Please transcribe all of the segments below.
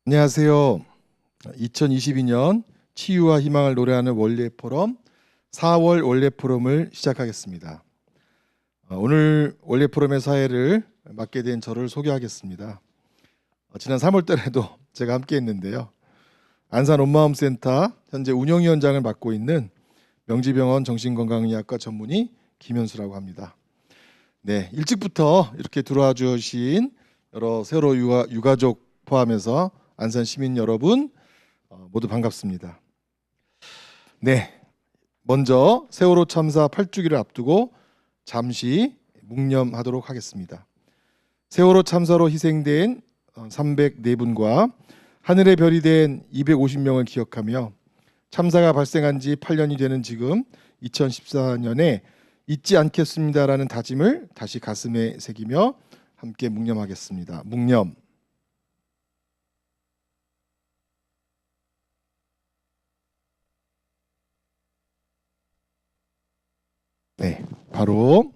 안녕하세요. 2022년 치유와 희망을 노래하는 원례 포럼 4월 원례 포럼을 시작하겠습니다. 오늘 원례 포럼의 사회를 맡게 된 저를 소개하겠습니다. 지난 3월 달에도 제가 함께 했는데요. 안산 온마음센터 현재 운영위원장을 맡고 있는 명지병원 정신건강의학과 전문의 김현수라고 합니다. 네, 일찍부터 이렇게 들어와 주신 여러 세월호 유가족 포함해서 안산 시민 여러분 모두 반갑습니다. 네, 먼저 세월호 참사 8주기를 앞두고 잠시 묵념하도록 하겠습니다. 세월호 참사로 희생된 304분과 하늘의 별이 된 250명을 기억하며 참사가 발생한 지 8년이 되는 지금 2014년에 잊지 않겠습니다라는 다짐을 다시 가슴에 새기며 함께 묵념하겠습니다. 묵념. 네, 바로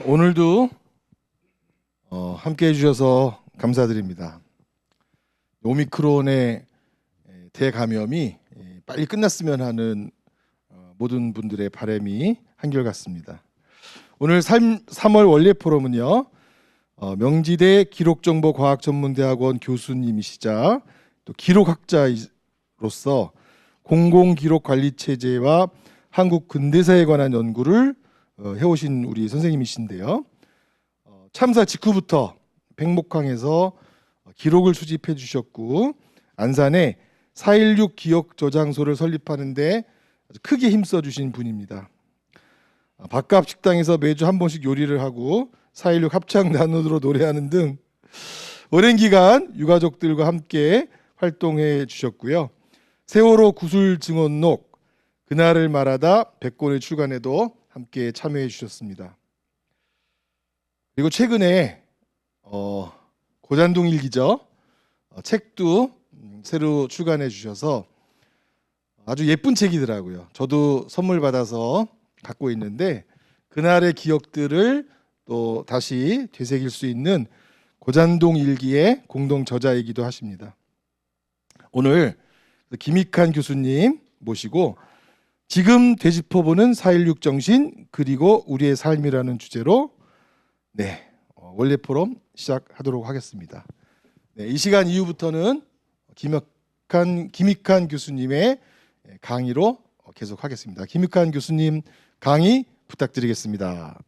오늘도 함께 해주셔서 감사드립니다. 오미크론의 대감염이 빨리 끝났으면 하는 모든 분들의 바람이 한결같습니다. 오늘 3월 원례 포럼은요, 명지대 기록정보과학전문대학원 교수님이시자 또 기록학자로서 공공기록관리체제와 한국 근대사에 관한 연구를 해오신 우리 선생님이신데요. 참사 직후부터 백목항에서 기록을 수집해 주셨고 안산에 4.16 기억 저장소를 설립하는 데 아주 크게 힘써 주신 분입니다. 밥값 식당에서 매주 한 번씩 요리를 하고 4.16 합창단으로 노래하는 등 오랜 기간 유가족들과 함께 활동해 주셨고요. 세월호 구술 증언록 그날을 말하다 100권의 출간에도 함께 참여해 주셨습니다. 그리고 최근에 고잔동 일기죠. 책도 새로 출간해 주셔서 아주 예쁜 책이더라고요. 저도 선물 받아서 갖고 있는데 그날의 기억들을 또 다시 되새길 수 있는 고잔동 일기의 공동 저자이기도 하십니다. 오늘 김익환 교수님 모시고 지금 되짚어보는 4.16 정신 그리고 우리의 삶이라는 주제로 원례 포럼 시작하도록 하겠습니다. 이 시간 이후부터는 김익환 교수님의 강의로 계속하겠습니다. 김익환 교수님 강의 부탁드리겠습니다.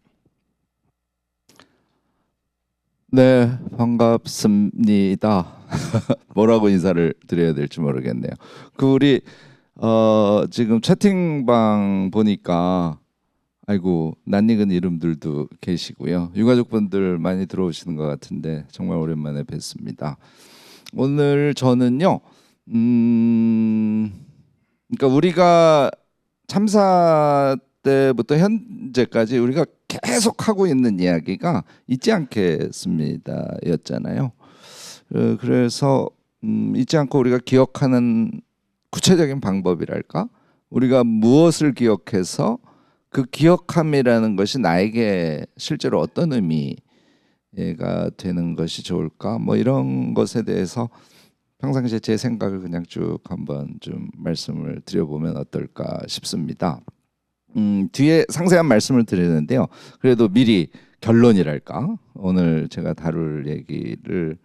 네, 반갑습니다. 뭐라고 인사를 드려야 될지 모르겠네요. 우리 지금 채팅방 보니까 아이고 낯익은 이름들도 계시고요. 유가족분들 많이 들어오시는 것 같은데 정말 오랜만에 뵙습니다. 오늘 저는요, 그러니까 우리가 참사 때부터 현재까지 우리가 계속 하고 있는 이야기가 잊지 않겠습니다 였잖아요. 그래서 잊지 않고 우리가 기억하는 구체적인 방법이랄까? 우리가 무엇을 기억해서 그 기억함이라는 것이 나에게 실제로 어떤 의미가 되는 것이 좋을까? 뭐 이런 것에 대해서 평상시에 제 생각을 그냥 쭉 한번 좀 말씀을 드려보면 어떨까 싶습니다. 뒤에 상세한 말씀을 드리는데요. 그래도 미리 결론이랄까? 오늘 제가 다룰 얘기를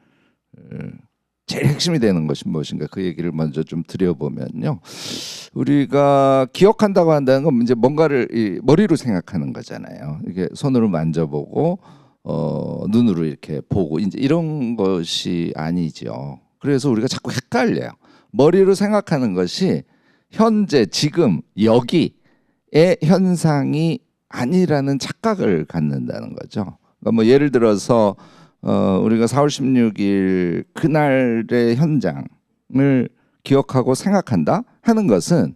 제일 핵심이 되는 것이 무엇인가 그 얘기를 먼저 좀 드려보면요. 우리가 기억한다고 한다는 건 이제 뭔가를 머리로 생각하는 거잖아요. 이게 손으로 만져보고 눈으로 이렇게 보고 이제 이런 것이 아니죠. 그래서 우리가 자꾸 헷갈려요. 머리로 생각하는 것이 현재 지금 여기의 현상이 아니라는 착각을 갖는다는 거죠. 그러니까 뭐 예를 들어서 우리가 4월 16일 그날의 현장을 기억하고 생각한다 하는 것은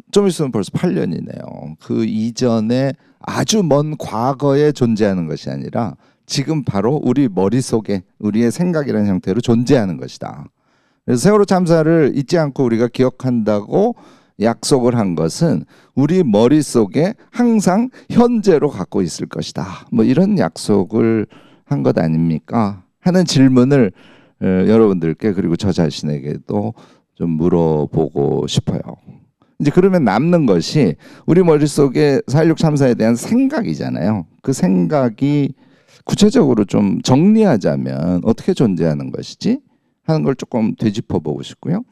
좀 있으면 벌써 8년이네요. 그 이전에 아주 먼 과거에 존재하는 것이 아니라 지금 바로 우리 머릿속에 우리의 생각이라는 형태로 존재하는 것이다. 그래서 세월호 참사를 잊지 않고 우리가 기억한다고 약속을 한 것은 우리 머릿속에 항상 현재로 갖고 있을 것이다. 뭐 이런 약속을 한 것 아닙니까? 하는 질문을 여러분들께 그리고 저 자신에게도 좀 물어보고 싶어요. 이제 그러면 남는 것이 우리 머릿속에 4.16 참사에 대한 생각이잖아요. 그 생각이 구체적으로 좀 정리하자면 어떻게 존재하는 것이지? 하는 걸 조금 되짚어 보고 싶고요.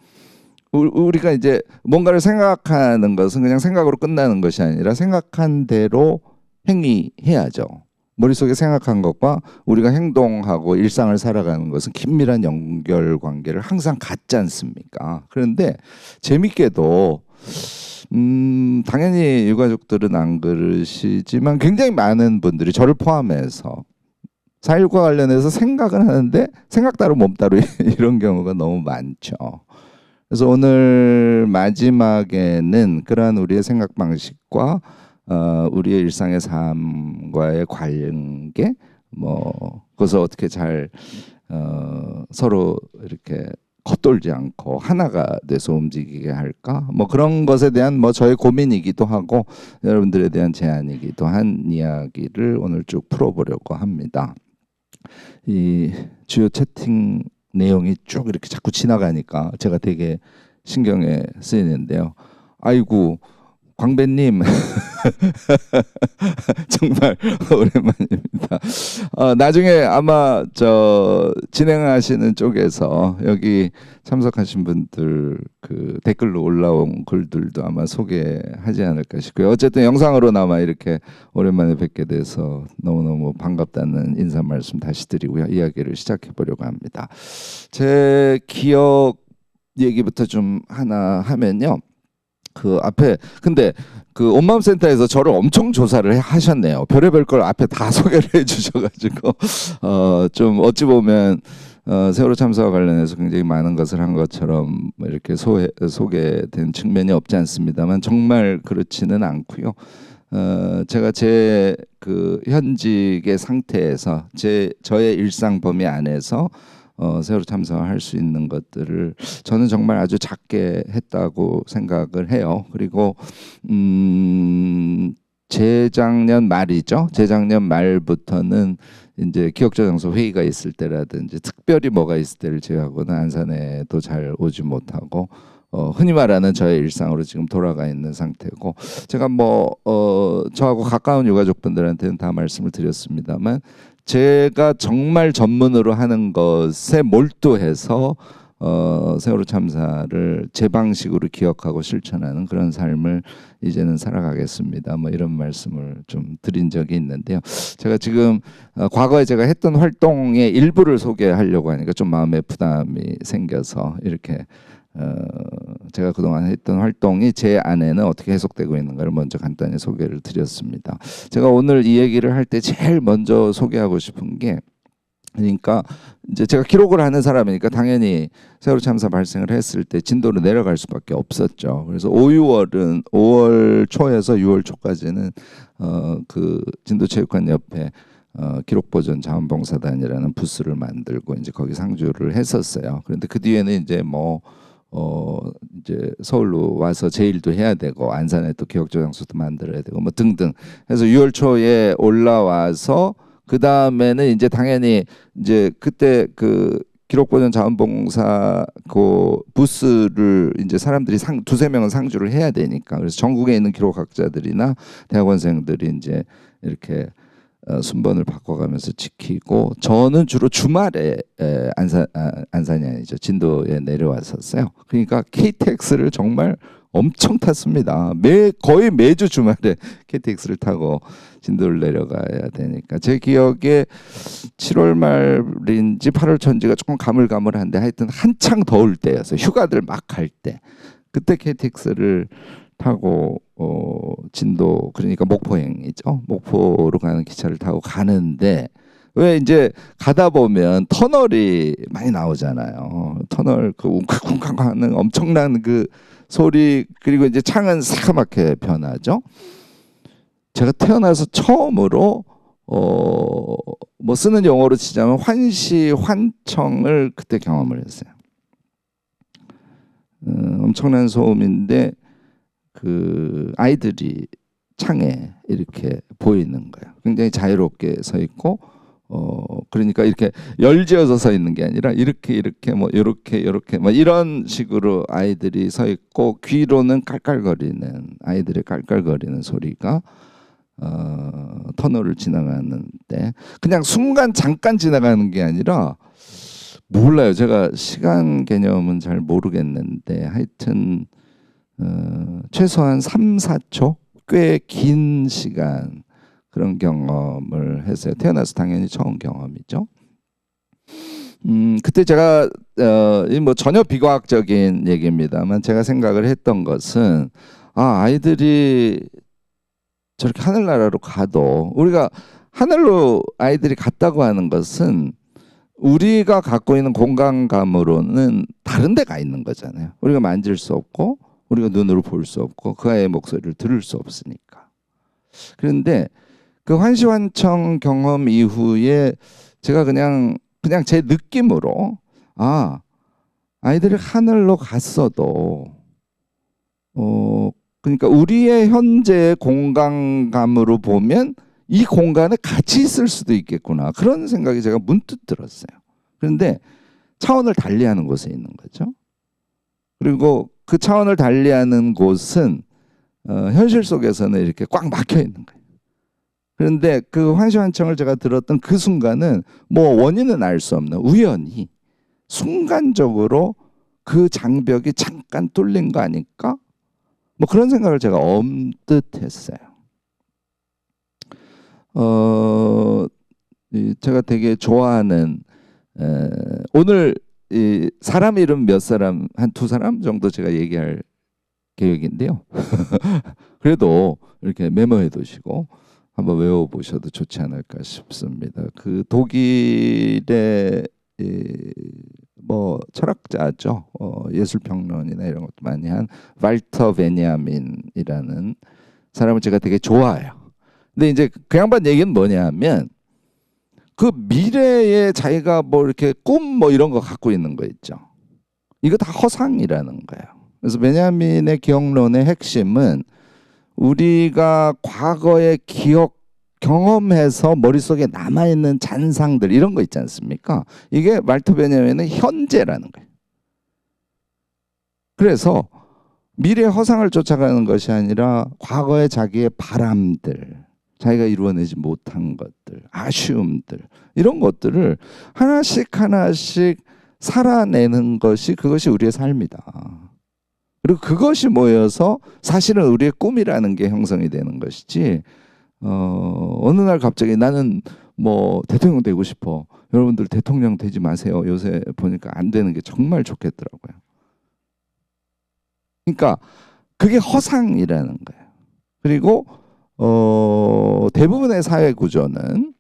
우리가 이제 뭔가를 생각하는 것은 그냥 생각으로 끝나는 것이 아니라 생각한 대로 행위해야죠. 머릿속에 생각한 것과 우리가 행동하고 일상을 살아가는 것은 긴밀한 연결관계를 항상 갖지 않습니까? 그런데 재밌게도 당연히 유가족들은 안 그러시지만 굉장히 많은 분들이 저를 포함해서 4.19과 관련해서 생각은 하는데 생각 따로 몸 따로 이런 경우가 너무 많죠. 그래서 오늘 마지막에는 그러한 우리의 생각 방식과 우리의 일상의 삶과의 관계, 뭐 그것을 어떻게 잘 서로 이렇게 겉돌지 않고 하나가 돼서 움직이게 할까? 뭐 그런 것에 대한 뭐 저의 고민이기도 하고 여러분들에 대한 제안이기도 한 이야기를 오늘 쭉 풀어보려고 합니다. 이 주요 채팅 내용이 쭉 이렇게 자꾸 지나가니까 제가 되게 신경에 쓰이는데요. 아이고 광배님 정말 오랜만입니다. 나중에 아마 저 진행하시는 쪽에서 여기 참석하신 분들 그 댓글로 올라온 글들도 아마 소개하지 않을까 싶고요. 어쨌든 영상으로나마 이렇게 오랜만에 뵙게 돼서 너무너무 반갑다는 인사 말씀 다시 드리고요. 이야기를 시작해 보려고 합니다. 제 기억 얘기부터 좀 하나 하면요. 그 앞에 근데 그 온마음센터에서 저를 엄청 조사를 하셨네요. 별의별 걸 앞에 다 소개를 해주셔가지고 좀 어찌 보면 세월호 참사와 관련해서 굉장히 많은 것을 한 것처럼 이렇게 소개된 측면이 없지 않습니다만 정말 그렇지는 않고요. 제가 제 그 현직의 상태에서 저의 일상 범위 안에서 세월호 참사와 할 수 있는 것들을 저는 정말 아주 작게 했다고 생각을 해요. 그리고 재작년 말이죠. 재작년 말부터는 이제 기억조정소 회의가 있을 때라든지 특별히 뭐가 있을 때를 제외하고는 안산에도 잘 오지 못하고 흔히 말하는 저의 일상으로 지금 돌아가 있는 상태고 제가 뭐 저하고 가까운 유가족분들한테는 다 말씀을 드렸습니다만 제가 정말 전문으로 하는 것에 몰두해서 세월호 참사를 제 방식으로 기억하고 실천하는 그런 삶을 이제는 살아가겠습니다. 뭐 이런 말씀을 좀 드린 적이 있는데요. 제가 지금 과거에 제가 했던 활동의 일부를 소개하려고 하니까 좀 마음에 부담이 생겨서 이렇게 제가 그동안 했던 활동이 제 안에는 어떻게 해석되고 있는가를 먼저 간단히 소개를 드렸습니다. 제가 오늘 이 얘기를 할 때 제일 먼저 소개하고 싶은 게 그러니까 이제 제가 기록을 하는 사람이니까 당연히 세월호 참사 발생을 했을 때 진도로 내려갈 수밖에 없었죠. 그래서 5월 초에서 6월 초까지는 그 진도체육관 옆에 기록보존 자원봉사단이라는 부스를 만들고 이제 거기 상주를 했었어요. 그런데 그 뒤에는 이제 뭐 이제 서울로 와서 제 일도 해야 되고 안산에 또 기억조장소도 만들어야 되고 뭐 등등 해서 6월 초에 올라와서 그 다음에는 이제 당연히 이제 그때 그 기록보존 자원봉사 그 부스를 이제 사람들이 두세 명은 상주를 해야 되니까 그래서 전국에 있는 기록학자들이나 대학원생들이 이제 이렇게 순번을 바꿔가면서 지키고 저는 주로 주말에 안산이 아니죠 진도에 내려왔었어요. 그러니까 KTX를 정말 엄청 탔습니다. 거의 매주 주말에 KTX를 타고 진도를 내려가야 되니까 제 기억에 7월 말인지 8월 초인지가 조금 가물가물한데 하여튼 한창 더울 때였어요. 휴가들 막 갈 때 그때 KTX를 타고 진도 그러니까 목포행이죠. 목포로 가는 기차를 타고 가는데 왜 이제 가다 보면 터널이 많이 나오잖아요. 터널 그 웅쾅웅쾅 하는 엄청난 그 소리 그리고 이제 창은 새카맣게 변하죠. 제가 태어나서 처음으로 뭐 쓰는 용어로 치자면 환시환청을 그때 경험을 했어요. 엄청난 소음인데 그 아이들이 창에 이렇게 보이는 거예요. 굉장히 자유롭게 서 있고 그러니까 이렇게 열지어서 서 있는 게 아니라 이렇게 뭐 이렇게 뭐 이런 식으로 아이들이 서 있고 귀로는 깔깔거리는 아이들의 깔깔거리는 소리가 터널을 지나가는데 그냥 순간 잠깐 지나가는 게 아니라 몰라요. 제가 시간 개념은 잘 모르겠는데 하여튼 최소한 3, 4초 꽤 긴 시간 그런 경험을 했어요. 태어나서 당연히 처음 경험이죠. 그때 제가 뭐 전혀 비과학적인 얘기입니다만 제가 생각을 했던 것은 아이들이 저렇게 하늘나라로 가도 우리가 하늘로 아이들이 갔다고 하는 것은 우리가 갖고 있는 공간감으로는 다른 데 가 있는 거잖아요. 우리가 만질 수 없고 우리가 눈으로 볼 수 없고 그 아이의 목소리를 들을 수 없으니까. 그런데 그 환시환청 경험 이후에 제가 그냥 제 느낌으로 아이들이 하늘로 갔어도 그러니까 우리의 현재의 공간감으로 보면 이 공간에 같이 있을 수도 있겠구나 그런 생각이 제가 문득 들었어요. 그런데 차원을 달리하는 곳에 있는 거죠. 그리고 그 차원을 달리하는 곳은 현실 속에서는 이렇게 꽉 막혀 있는 거예요. 그런데 그 환시환청을 제가 들었던 그 순간은 뭐 원인은 알 수 없는 우연히 순간적으로 그 장벽이 잠깐 뚫린 거 아닐까? 뭐 그런 생각을 제가 엄뜻 했어요. 제가 되게 좋아하는 오늘 사람 이름 몇 사람 한 2사람 정도 제가 얘기할 계획인데요. 그래도 이렇게 메모해 두시고 한번 외워보셔도 좋지 않을까 싶습니다. 그 독일의 뭐 철학자죠. 예술평론이나 이런 것도 많이 한 발터 베냐민이라는 사람을 제가 되게 좋아해요. 근데 이제 그 양반 얘기는 뭐냐면 그 미래에 자기가 뭐 이렇게 꿈 뭐 이런 거 갖고 있는 거 있죠. 이거 다 허상이라는 거예요. 그래서 베냐민의 기억론의 핵심은 우리가 과거의 경험해서 머릿속에 남아있는 잔상들 이런 거 있지 않습니까? 이게 말터 베냐민의 현재라는 거예요. 그래서 미래의 허상을 쫓아가는 것이 아니라 과거의 자기의 바람들, 자기가 이루어내지 못한 것들, 아쉬움들 이런 것들을 하나씩 살아내는 것이 그것이 우리의 삶이다. 그리고 그것이 모여서 사실은 우리의 꿈이라는 게 형성이 되는 것이지 어느 날 갑자기 나는 뭐 대통령 되고 싶어. 여러분들 대통령 되지 마세요. 요새 보니까 안 되는 게 정말 좋겠더라고요. 그러니까 그게 허상이라는 거예요. 그리고 대부분의 사회 구조는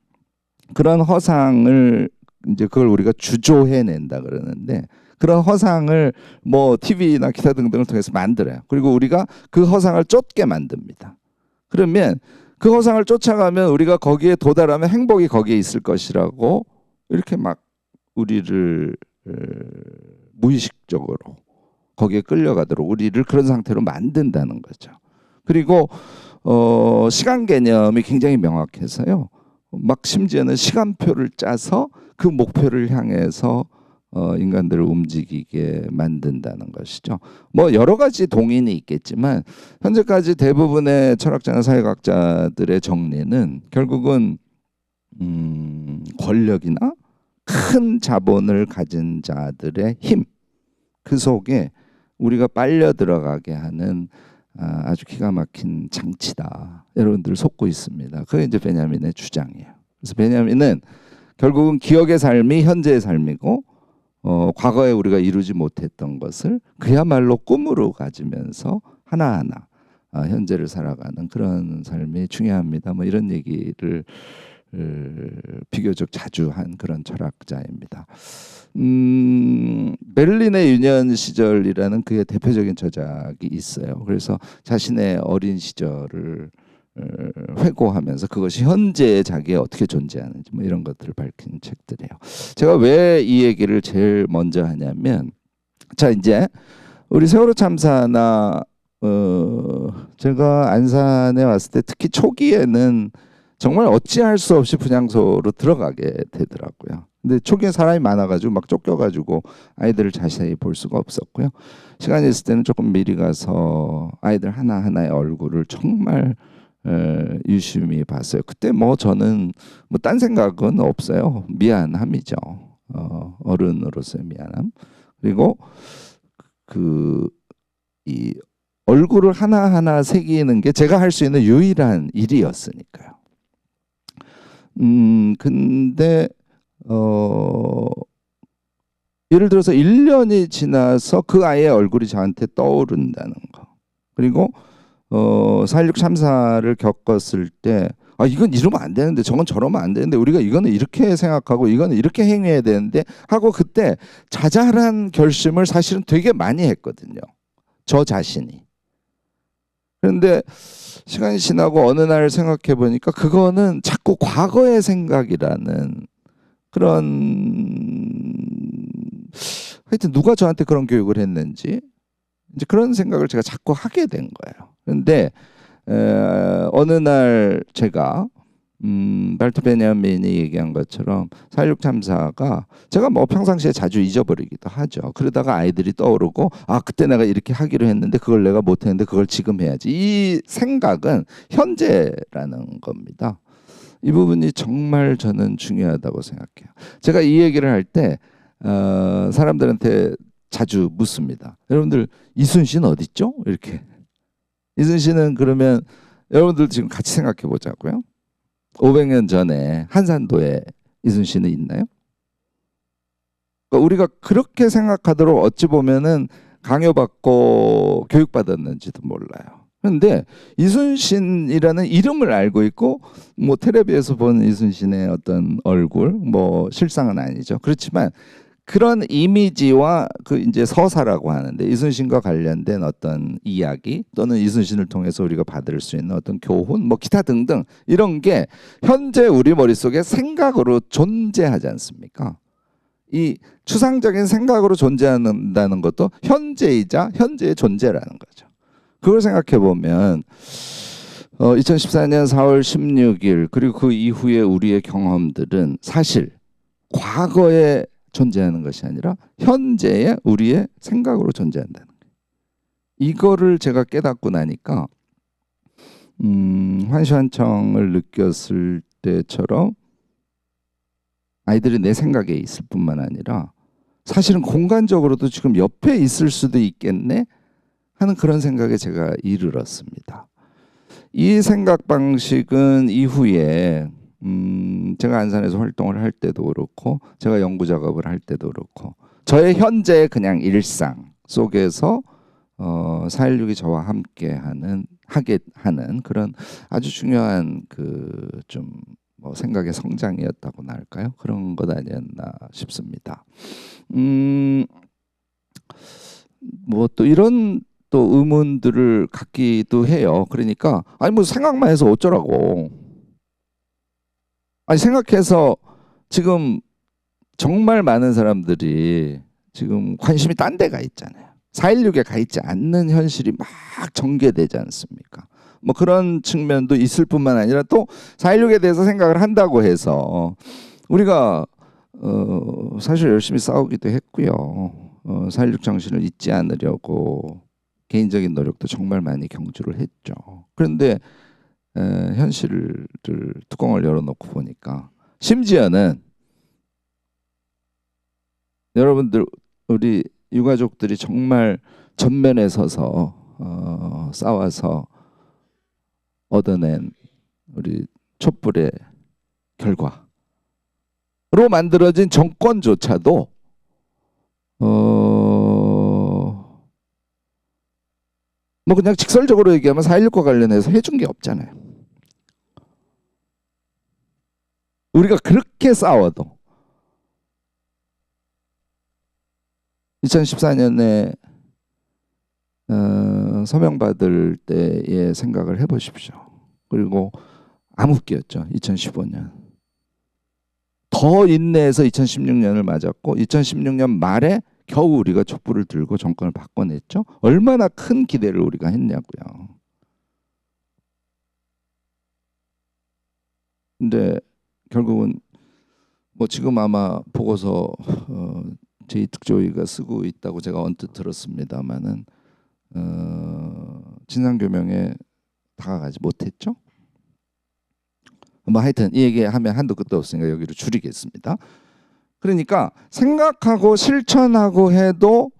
그런 허상을 이제 그걸 우리가 주조해낸다 그러는데 그런 허상을 뭐 TV나 기타 등등을 통해서 만들어요. 그리고 우리가 그 허상을 쫓게 만듭니다. 그러면 그 허상을 쫓아가면 우리가 거기에 도달하면 행복이 거기에 있을 것이라고 이렇게 막 우리를 무의식적으로 거기에 끌려가도록 우리를 그런 상태로 만든다는 거죠. 그리고 시간 개념이 굉장히 명확해서요. 막 심지어는 시간표를 짜서 그 목표를 향해서 인간들을 움직이게 만든다는 것이죠. 뭐 여러 가지 동인이 있겠지만 현재까지 대부분의 철학자나 사회학자들의 정리는 결국은 권력이나 큰 자본을 가진 자들의 힘, 그 속에 우리가 빨려 들어가게 하는 아주 기가 막힌 장치다. 여러분들 속고 있습니다. 그게 이제 베냐민의 주장이에요. 그래서 베냐민은 결국은 기억의 삶이 현재의 삶이고 과거에 우리가 이루지 못했던 것을 그야말로 꿈으로 가지면서 하나하나 현재를 살아가는 그런 삶이 중요합니다. 뭐 이런 얘기를 비교적 자주 한 그런 철학자입니다. 베를린의 유년 시절이라는 그의 대표적인 저작이 있어요. 그래서 자신의 어린 시절을 회고하면서 그것이 현재의 자기에 어떻게 존재하는지 뭐 이런 것들을 밝힌 책들이에요. 제가 왜 이 얘기를 제일 먼저 하냐면 자 이제 우리 세월호 참사나 제가 안산에 왔을 때 특히 초기에는 정말 어찌할 수 없이 분향소로 들어가게 되더라고요. 근데 초기에 사람이 많아가지고 막 쫓겨가지고 아이들을 자세히 볼 수가 없었고요. 시간이 있을 때는 조금 미리 가서 아이들 하나하나의 얼굴을 정말 유심히 봤어요. 그때 뭐 저는 뭐 딴 생각은 없어요. 미안함이죠. 어른으로서의 미안함. 그리고 이 얼굴을 하나하나 새기는 게 제가 할 수 있는 유일한 일이었으니까요. 근데 예를 들어서 1년이 지나서 그 아이의 얼굴이 저한테 떠오른다는 거. 그리고 4.16 참사를 겪었을 때 이건 이러면 안 되는데 저건 저러면 안 되는데 우리가 이거는 이렇게 생각하고 이거는 이렇게 행해야 되는데 하고 그때 자잘한 결심을 사실은 되게 많이 했거든요. 저 자신이. 그런데 시간이 지나고 어느 날 생각해 보니까 그거는 자꾸 과거의 생각이라는 그런, 하여튼 누가 저한테 그런 교육을 했는지 이제 그런 생각을 제가 자꾸 하게 된 거예요. 그런데 어느 날 제가 발터 베냐민이 얘기한 것처럼 4.16 참사가 제가 뭐 평상시에 자주 잊어버리기도 하죠. 그러다가 아이들이 떠오르고 그때 내가 이렇게 하기로 했는데 그걸 내가 못했는데 그걸 지금 해야지. 이 생각은 현재라는 겁니다. 이 부분이 정말 저는 중요하다고 생각해요. 제가 이 얘기를 할 때 사람들한테 자주 묻습니다. 여러분들 이순신 어디 있죠? 이렇게. 이순신은 그러면 여러분들 지금 같이 생각해 보자고요. 500년 전에 한산도에 이순신은 있나요? 그러니까 우리가 그렇게 생각하도록 어찌 보면은 강요받고 교육받았는지도 몰라요. 그런데 이순신이라는 이름을 알고 있고 뭐 텔레비에서 본 이순신의 어떤 얼굴 뭐 실상은 아니죠. 그렇지만 그런 이미지와 그 이제 서사라고 하는데 이순신과 관련된 어떤 이야기 또는 이순신을 통해서 우리가 받을 수 있는 어떤 교훈 뭐 기타 등등 이런 게 현재 우리 머릿속에 생각으로 존재하지 않습니까? 이 추상적인 생각으로 존재한다는 것도 현재이자 현재의 존재라는 거죠. 그걸 생각해 보면 2014년 4월 16일 그리고 그 이후에 우리의 경험들은 사실 과거에 존재하는 것이 아니라 현재의 우리의 생각으로 존재한다는 거예요. 이거를 제가 깨닫고 나니까 환시환청을 느꼈을 때처럼 아이들이 내 생각에 있을 뿐만 아니라 사실은 공간적으로도 지금 옆에 있을 수도 있겠네 하는 그런 생각에 제가 이르렀습니다. 이 생각 방식은 이후에 제가 안산에서 활동을 할 때도 그렇고 제가 연구 작업을 할 때도 그렇고 저의 현재의 그냥 일상 속에서 4.16이 저와 함께 하게 하는 그런 아주 중요한 좀 뭐 생각의 성장이었다고나 할까요? 그런 것 아니었나 싶습니다. 뭐 또 이런 또 의문들을 갖기도 해요. 그러니까 뭐 생각만 해서 어쩌라고. 생각해서 지금 정말 많은 사람들이 지금 관심이 딴 데가 있잖아요. 4.16에 가 있지 않는 현실이 막 전개되지 않습니까? 뭐 그런 측면도 있을 뿐만 아니라 또 4.16에 대해서 생각을 한다고 해서 우리가 사실 열심히 싸우기도 했고요. 4.16 정신을 잊지 않으려고 개인적인 노력도 정말 많이 경주를 했죠. 그런데 현실을 뚜껑을 열어놓고 보니까 심지어는 여러분들 우리 유가족들이 정말 전면에 서서 싸워서 얻어낸 우리 촛불의 결과로 만들어진 정권조차도 뭐 그냥 직설적으로 얘기하면 4.16과 관련해서 해준 게 없잖아요. 우리가 그렇게 싸워도 2014년에 서명받을 때의 생각을 해보십시오. 그리고 암흑기였죠. 2015년. 더 인내해서 2016년을 맞았고 2016년 말에 겨우 우리가 촛불을 들고 정권을 바꿔냈죠. 얼마나 큰 기대를 우리가 했냐고요. 근데 결국은 뭐 지금 아마 보고서 제2특조위가 쓰고 있다고 제가 언뜻 들었습니다마는 진상규명에 다가가지 못했죠. 뭐 하여튼 이 얘기하면 한도 끝도 없으니까 여기로 줄이겠습니다. 그러니까 생각하고 실천하고 해도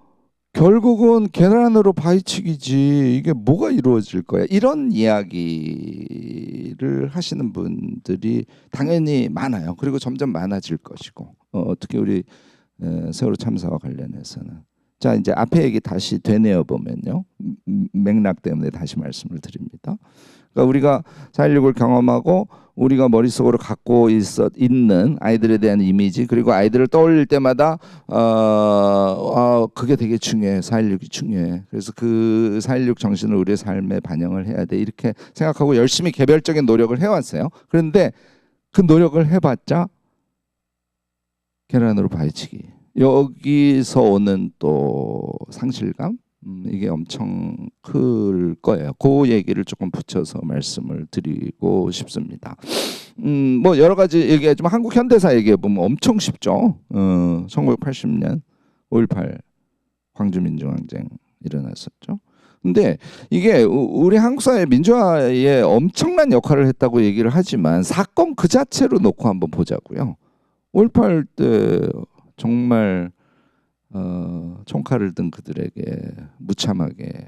결국은 계란으로 바위치기지 이게 뭐가 이루어질 거야, 이런 이야기를 하시는 분들이 당연히 많아요. 그리고 점점 많아질 것이고 특히 우리 세월호 참사와 관련해서는 자 이제 앞에 얘기 다시 되뇌어 보면요, 맥락 때문에 다시 말씀을 드립니다. 그러니까 우리가 4.16을 경험하고 우리가 머릿속으로 갖고 있는 아이들에 대한 이미지, 그리고 아이들을 떠올릴 때마다 그게 되게 중요해. 4.16이 중요해. 그래서 그 4.16 정신을 우리의 삶에 반영을 해야 돼. 이렇게 생각하고 열심히 개별적인 노력을 해왔어요. 그런데 그 노력을 해봤자 계란으로 바위치기. 여기서 오는 또 상실감, 이게 엄청 클 거예요. 그 얘기를 조금 붙여서 말씀을 드리고 싶습니다. 뭐 여러 가지 얘기하지만 한국 현대사 얘기해 보면 엄청 쉽죠. 1980년 5.18 광주민주항쟁 일어났었죠. 근데 이게 우리 한국 사회 민주화에 엄청난 역할을 했다고 얘기를 하지만 사건 그 자체로 놓고 한번 보자고요. 5.18 때 정말 총칼을 든 그들에게 무참하게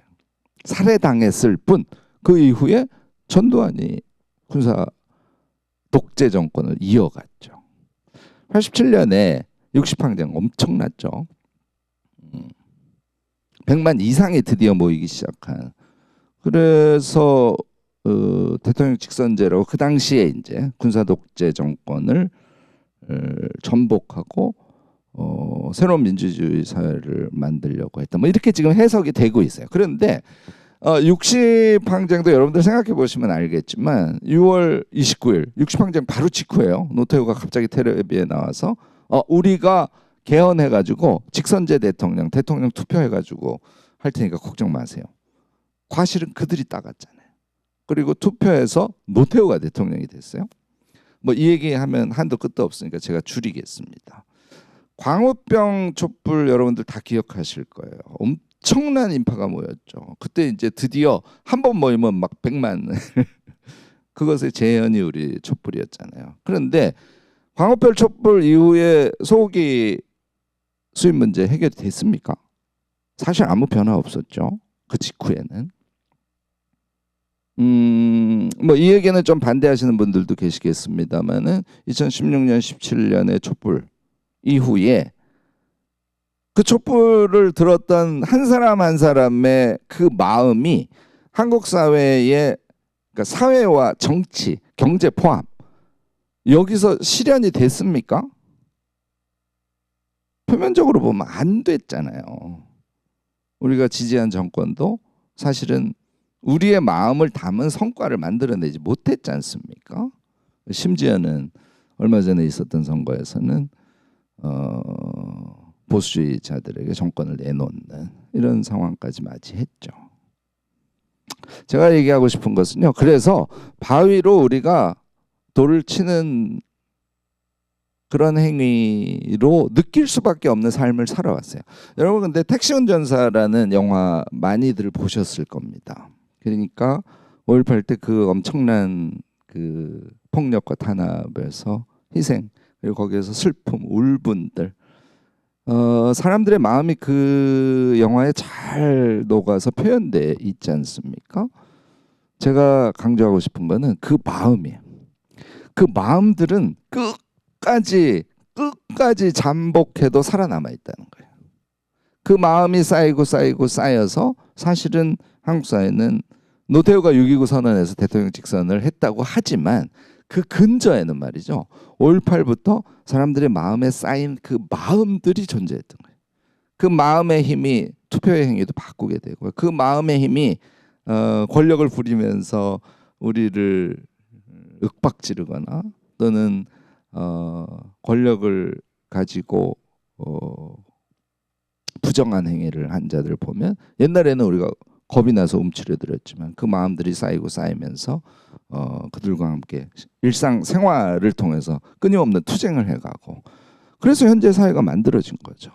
살해당했을 뿐 그 이후에 전두환이 군사 독재 정권을 이어갔죠. 87년에 60항쟁 엄청났죠. 100만 이상이 드디어 모이기 시작한. 그래서 대통령 직선제로 그 당시에 이제 군사 독재 정권을 전복하고 새로운 민주주의 사회를 만들려고 했다. 뭐 이렇게 지금 해석이 되고 있어요. 그런데 60항쟁도 여러분들 생각해 보시면 알겠지만 6월 29일 60항쟁 바로 직후에요. 노태우가 갑자기 텔레비에 나와서 우리가 개헌해가지고 직선제 대통령 투표해가지고 할 테니까 걱정 마세요. 과실은 그들이 따갔잖아요. 그리고 투표해서 노태우가 대통령이 됐어요. 뭐 이 얘기하면 한도 끝도 없으니까 제가 줄이겠습니다. 광우병 촛불 여러분들 다 기억하실 거예요. 엄청난 인파가 모였죠. 그때 이제 드디어 한 번 모이면 막 100만 그것의 재현이 우리 촛불이었잖아요. 그런데 광우병 촛불 이후에 소고기 수입 문제 해결이 됐습니까? 사실 아무 변화 없었죠. 그 직후에는. 뭐 이 얘기는 좀 반대하시는 분들도 계시겠습니다만은 2016년 17년의 촛불 이후에 그 촛불을 들었던 한 사람 한 사람의 그 마음이 한국 사회의 그러니까 사회와 정치, 경제 포함 여기서 실현이 됐습니까? 표면적으로 보면 안 됐잖아요. 우리가 지지한 정권도 사실은 우리의 마음을 담은 성과를 만들어내지 못했지 않습니까? 심지어는 얼마 전에 있었던 선거에서는 보수주의자들에게 정권을 내놓는 이런 상황까지 맞이했죠. 제가 얘기하고 싶은 것은요. 그래서 바위로 우리가 돌을 치는 그런 행위로 느낄 수밖에 없는 삶을 살아왔어요. 여러분 근데 택시 운전사라는 영화 많이들 보셨을 겁니다. 그러니까 5.18 때 그 엄청난 그 폭력과 탄압에서 희생 그리고 거기에서 슬픔, 울분들 사람들의 마음이 그 영화에 잘 녹아서 표현돼 있지 않습니까? 제가 강조하고 싶은 거는 그 마음이에요. 그 마음들은 끝까지 잠복해도 살아남아 있다는 거예요. 그 마음이 쌓여서 사실은 한국 사회는 노태우가 6.29 선언에서 대통령 직선을 했다고 하지만 그 근저에는 말이죠. 5.18부터 사람들의 마음에 쌓인 그 마음들이 존재했던 거예요. 그 마음의 힘이 투표의 행위도 바꾸게 되고 그 마음의 힘이 권력을 부리면서 우리를 윽박지르거나 또는 권력을 가지고 부정한 행위를 한 자들을 보면 옛날에는 우리가 겁이 나서 움츠려들었지만 그 마음들이 쌓이면서 그들과 함께 일상 생활을 통해서 끊임없는 투쟁을 해가고 그래서 현재 사회가 만들어진 거죠.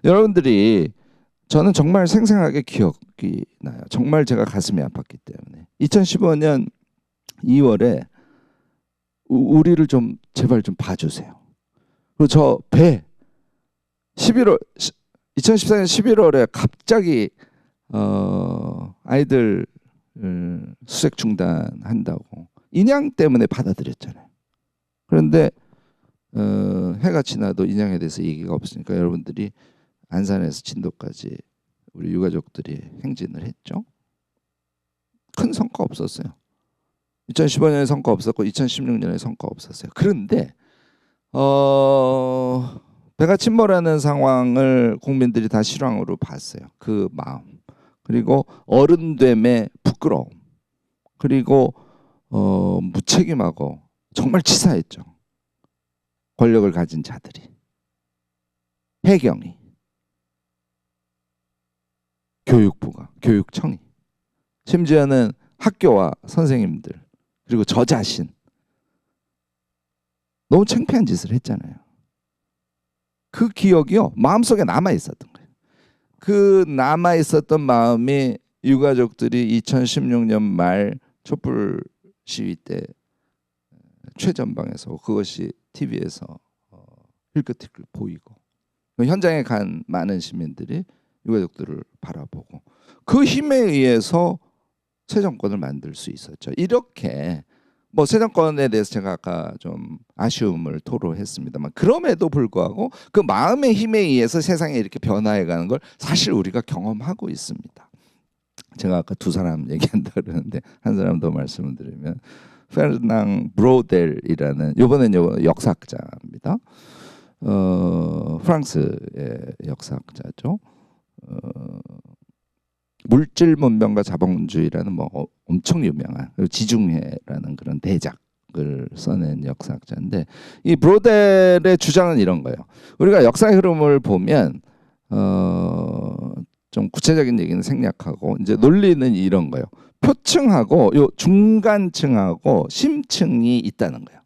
여러분들이 저는 정말 생생하게 기억이 나요. 정말 제가 가슴이 아팠기 때문에 2015년 2월에 우리를 좀 제발 좀 봐주세요. 그리고 저 배 2014년 11월에 갑자기 아이들 수색 중단한다고 인양 때문에 받아들였잖아요. 그런데 해가 지나도 인양에 대해서 얘기가 없으니까 여러분들이 안산에서 진도까지 우리 유가족들이 행진을 했죠. 큰 성과 없었어요. 2015년에 성과 없었고 2016년에 성과 없었어요. 그런데 배가 침몰하는 상황을 국민들이 다 실황으로 봤어요. 그 마음 그리고 어른됨의 부끄러움 그리고 무책임하고 정말 치사했죠. 권력을 가진 자들이 해경이 교육부가 교육청이 심지어는 학교와 선생님들 그리고 저 자신 너무 창피한 짓을 했잖아요. 그 기억이요 마음속에 남아 있었던 거예요. 그 남아 있었던 마음이 유가족들이 2016년 말 촛불 시위 때 최전방에서 그것이 TV에서 힐끗힐끗 보이고 현장에 간 많은 시민들이 유가족들을 바라보고 그 힘에 의해서 새 정권을 만들 수 있었죠. 이렇게 뭐 새 정권에 대해서 제가 아까 좀 아쉬움을 토로했습니다만 그럼에도 불구하고 그 마음의 힘에 의해서 세상이 이렇게 변화해가는 걸 사실 우리가 경험하고 있습니다. 제가 아까 두 사람 얘기한다 그러는데 한 사람 더 말씀을 드리면 페르낭 브로델이라는 이번엔 역사학자입니다. 프랑스의 역사학자죠. 물질 문명과 자본주의라는 뭐 엄청 유명한 지중해라는 그런 대작을 써낸 역사학자인데 이 브로델의 주장은 이런 거예요. 우리가 역사의 흐름을 보면 좀 구체적인 얘기는 생략하고 이제 논리는 이런 거예요. 표층하고 요 중간층하고 심층이 있다는 거예요.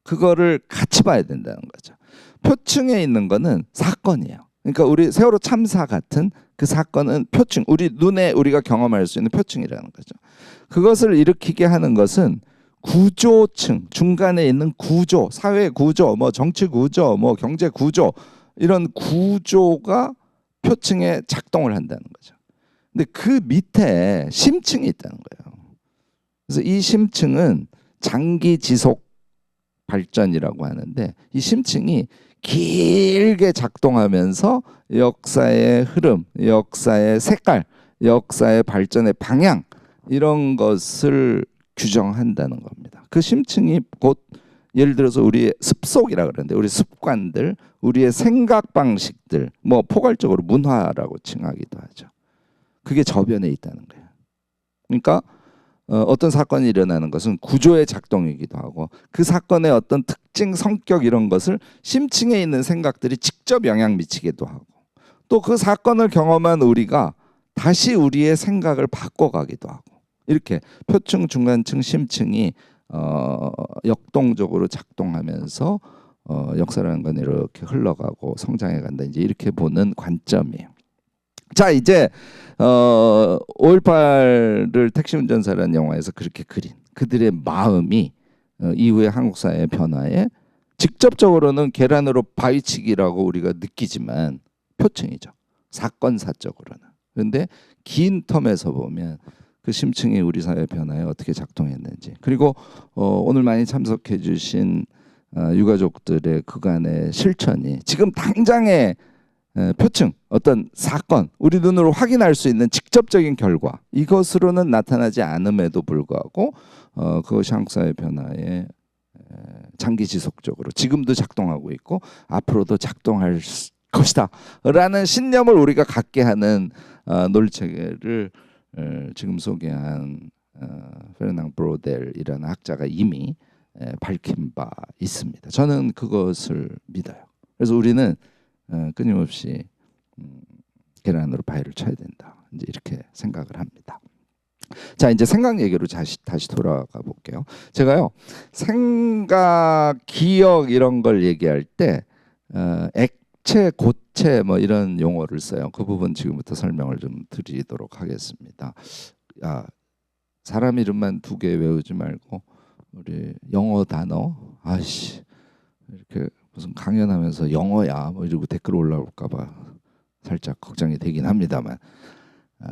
그거를 같이 봐야 된다는 거죠. 표층에 있는 거는 사건이에요. 그러니까 우리 세월호 참사 같은 그 사건은 표층, 우리 눈에 우리가 경험할 수 있는 표층이라는 거죠. 그것을 일으키게 하는 것은 구조층, 중간에 있는 구조, 사회 구조, 뭐 정치 구조, 뭐 경제 구조 이런 구조가 표층에 작동을 한다는 거죠. 근데 그 밑에 심층이 있다는 거예요. 그래서 이 심층은 장기 지속 발전이라고 하는데 이 심층이 길게 작동하면서 역사의 흐름, 역사의 색깔, 역사의 발전의 방향 이런 것을 규정한다는 겁니다. 그 심층이 곧 예를 들어서 우리의 습속이라 그러는데 우리 습관들, 우리의 생각 방식들, 뭐 포괄적으로 문화라고 칭하기도 하죠. 그게 저변에 있다는 거예요. 그러니까 어떤 사건이 일어나는 것은 구조의 작동이기도 하고 그 사건의 어떤 특징, 성격 이런 것을 심층에 있는 생각들이 직접 영향 미치기도 하고 또 그 사건을 경험한 우리가 다시 우리의 생각을 바꿔가기도 하고 이렇게 표층, 중간층, 심층이 역동적으로 작동하면서 역사라는 건 이렇게 흘러가고 성장해 간다. 이제 이렇게 보는 관점이에요. 자 이제 5.18를 택시 운전사라는 영화에서 그렇게 그린 그들의 마음이 이후의 한국 사회의 변화에 직접적으로는 계란으로 바위치기라고 우리가 느끼지만 표층이죠. 사건사적으로는. 그런데 긴 텀에서 보면 그 심층이 우리 사회 변화에 어떻게 작동했는지 그리고 오늘 많이 참석해 주신 유가족들의 그간의 실천이 지금 당장의 표층, 어떤 사건, 우리 눈으로 확인할 수 있는 직접적인 결과 이것으로는 나타나지 않음에도 불구하고 그것이 한국 사회 변화에 장기 지속적으로 지금도 작동하고 있고 앞으로도 작동할 것이다 라는 신념을 우리가 갖게 하는 논리체계를 지금 소개한 페르낭 브로델이라는 학자가 이미 밝힌 바 있습니다. 저는 그것을 믿어요. 그래서 우리는 끊임없이 계란으로 바위를 쳐야 된다. 이제 이렇게 생각을 합니다. 자, 이제 생각 얘기로 다시 돌아가 볼게요. 제가요, 생각, 기억 이런 걸 얘기할 때 액체, 고체 뭐 이런 용어를 써요. 그 부분 지금부터 설명을 좀 드리도록 하겠습니다. 사람 이름만 2개 외우지 말고 우리 영어 단어, 아이씨 이렇게 무슨 강연하면서 영어야 뭐 이러고 댓글 올라올까 봐 살짝 걱정이 되긴 합니다만,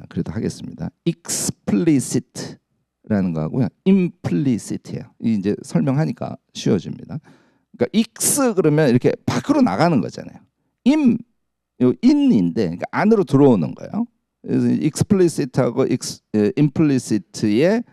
그래도 하겠습니다. explicit라는 거하고요, implicit이에요. 이제 설명하니까 쉬워집니다. 그러니까 x 그러면 이렇게 밖으로 나가는 거잖아요. 요 in인데 그러니까 안으로 들어오는 거예요. 그래서 explicit하고 implicit의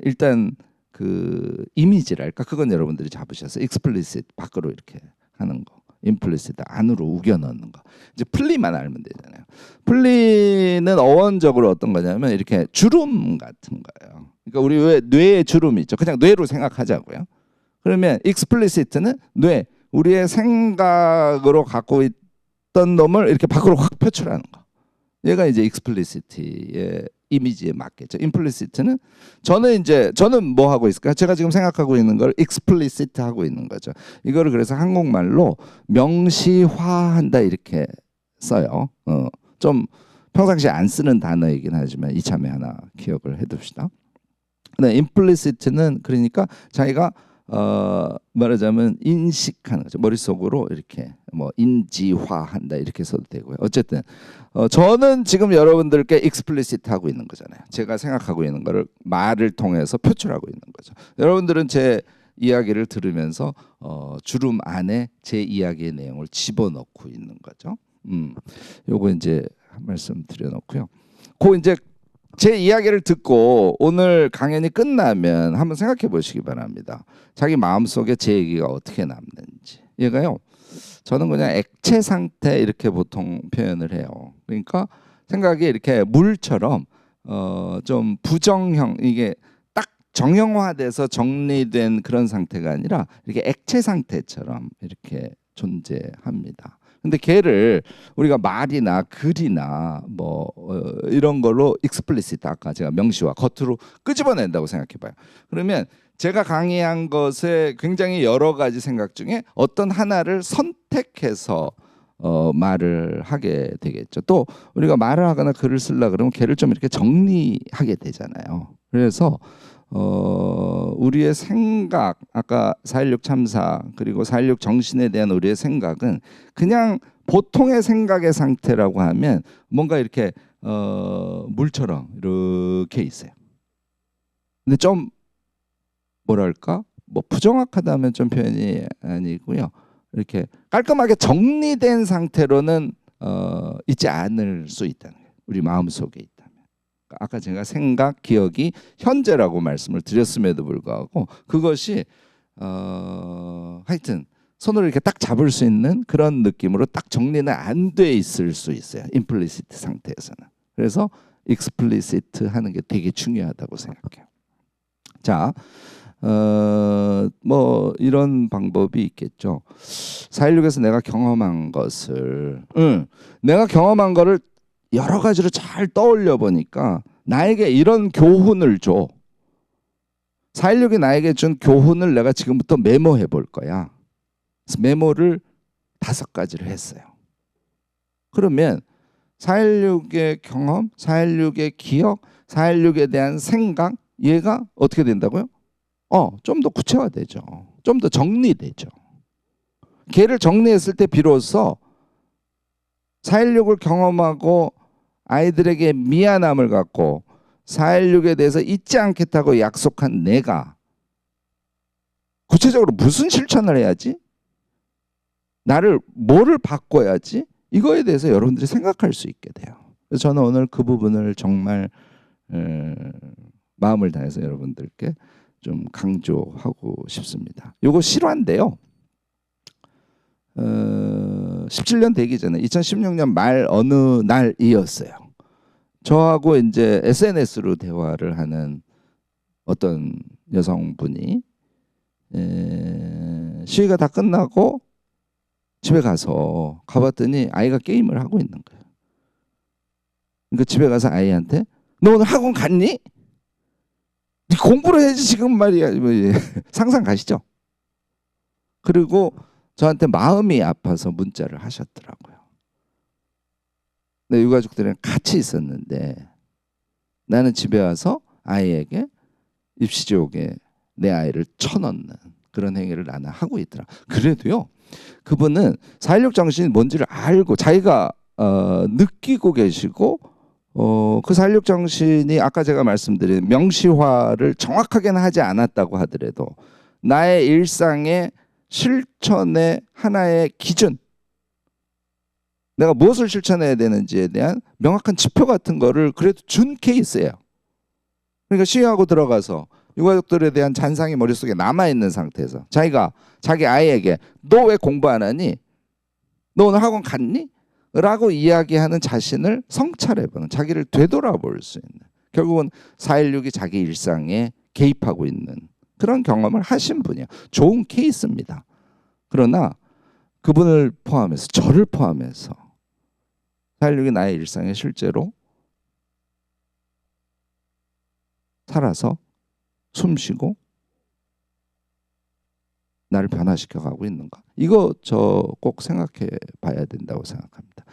일단 그 이미지랄까, 그건 여러분들이 잡으셔서 explicit 밖으로 이렇게 하는 거, implicit 안으로 우겨 넣는 거. 이제 플리만 알면 되잖아요. 플리는 어원적으로 어떤 거냐면 이렇게 주름 같은 거예요. 그러니까 우리 왜 뇌에 주름이 있죠. 그냥 뇌로 생각하자고요. 그러면 explicit는 뇌, 우리의 생각으로 갖고 있던 놈을 이렇게 밖으로 확 표출하는 거. 얘가 이제 explicit의 이미지에 맞겠죠. implicit는 저는 뭐 하고 있을까? 제가 지금 생각하고 있는 걸 explicit 하고 있는 거죠. 이거를 그래서 한국말로 명시화한다 이렇게 써요. 좀 평상시에 안 쓰는 단어이긴 하지만 이참에 하나 기억을 해둡시다. 네, implicit는 그러니까 자기가 말하자면 인식하는 거죠. 머릿속으로 이렇게 뭐 인지화한다 이렇게 써도 되고요. 어쨌든 저는 지금 여러분들께 explicit 하고 있는 거잖아요. 제가 생각하고 있는 거를 말을 통해서 표출하고 있는 거죠. 여러분들은 제 이야기를 들으면서 주름 안에 제 이야기의 내용을 집어넣고 있는 거죠. 요거 이제 한 말씀 드려놓고요. 이제 제 이야기를 듣고 오늘 강연이 끝나면 한번 생각해 보시기 바랍니다. 자기 마음속에 제 얘기가 어떻게 남는지. 얘가요, 저는 그냥 액체 상태 이렇게 보통 표현을 해요. 그러니까 생각이 이렇게 물처럼 좀 부정형, 이게 딱 정형화돼서 정리된 그런 상태가 아니라 이렇게 액체 상태처럼 이렇게 존재합니다. 근데 걔를 우리가 말이나 글이나 뭐 이런 걸로 explicit, 아까 제가 명시화 겉으로 끄집어낸다고 생각해봐요. 그러면 제가 강의한 것에 굉장히 여러 가지 생각 중에 어떤 하나를 선택해서 말을 하게 되겠죠. 또 우리가 말을 하거나 글을 쓰려 그러면 걔를 좀 이렇게 정리하게 되잖아요. 그래서 우리의 생각, 아까 4.16 참사 그리고 4.16 정신에 대한 우리의 생각은 그냥 보통의 생각의 상태라고 하면 뭔가 이렇게 물처럼 이렇게 있어요. 근데 좀 뭐랄까, 뭐 부정확하다면 좀 표현이 아니고요, 이렇게 깔끔하게 정리된 상태로는 있지 않을 수 있다는 거예요. 우리 마음속에 있다. 아까 제가 생각, 기억이 현재라고 말씀을 드렸음에도 불구하고 그것이 하여튼 손으로 이렇게 딱 잡을 수 있는 그런 느낌으로 딱 정리는 안 돼 있을 수 있어요. implicit 상태에서는. 그래서 explicit 하는 게 되게 중요하다고 생각해요. 자, 뭐 이런 방법이 있겠죠. 4.16에서 내가 경험한 것을, 내가 경험한 거를 여러 가지로 잘 떠올려 보니까 나에게 이런 교훈을 줘. 4.16이 나에게 준 교훈을 내가 지금부터 메모해 볼 거야. 그래서 메모를 5가지를 했어요. 그러면 4.16의 경험, 4.16의 기억, 4.16에 대한 생각, 얘가 어떻게 된다고요? 좀 더 구체화되죠. 좀 더 정리되죠. 걔를 정리했을 때 비로소 4.16을 경험하고 아이들에게 미안함을 갖고 4.16에 대해서 잊지 않겠다고 약속한 내가 구체적으로 무슨 실천을 해야지? 나를 뭐를 바꿔야지? 이거에 대해서 여러분들이 생각할 수 있게 돼요. 그래서 저는 오늘 그 부분을 정말 마음을 다해서 여러분들께 좀 강조하고 싶습니다. 요거 실화인데요. 17년 되기 전에 2016년 말 어느 날이었어요. 저하고 이제 SNS로 대화를 하는 어떤 여성분이 시위가 다 끝나고 집에 가봤더니 아이가 게임을 하고 있는 거예요. 그러니까 집에 가서 아이한테 너 오늘 학원 갔니? 네 공부를 해야지 지금 말이야. 뭐, 상상 가시죠? 그리고 저한테 마음이 아파서 문자를 하셨더라고요. 내 유가족들이랑 같이 있었는데 나는 집에 와서 아이에게 입시지옥에 내 아이를 쳐넣는 그런 행위를 나는 하고 있더라. 그래도요, 그분은 4.16 정신이 뭔지를 알고 자기가 느끼고 계시고 그 4.16 정신이 아까 제가 말씀드린 명시화를 정확하게는 하지 않았다고 하더라도 나의 일상의 실천의 하나의 기준, 내가 무엇을 실천해야 되는지에 대한 명확한 지표 같은 거를 그래도 준 케이스예요. 그러니까 시위하고 들어가서 유가족들에 대한 잔상이 머릿속에 남아있는 상태에서 자기가 자기 아이에게 너 왜 공부 안 하니? 너 오늘 학원 갔니? 라고 이야기하는 자신을 성찰해보는, 자기를 되돌아볼 수 있는, 결국은 4.16이 자기 일상에 개입하고 있는 그런 경험을 하신 분이에요. 좋은 케이스입니다. 그러나 그분을 포함해서, 저를 포함해서 4.16이 나의 일상에 실제로 살아서 숨쉬고 나를 변화시켜 가고 있는가? 이거 저 꼭 생각해 봐야 된다고 생각합니다.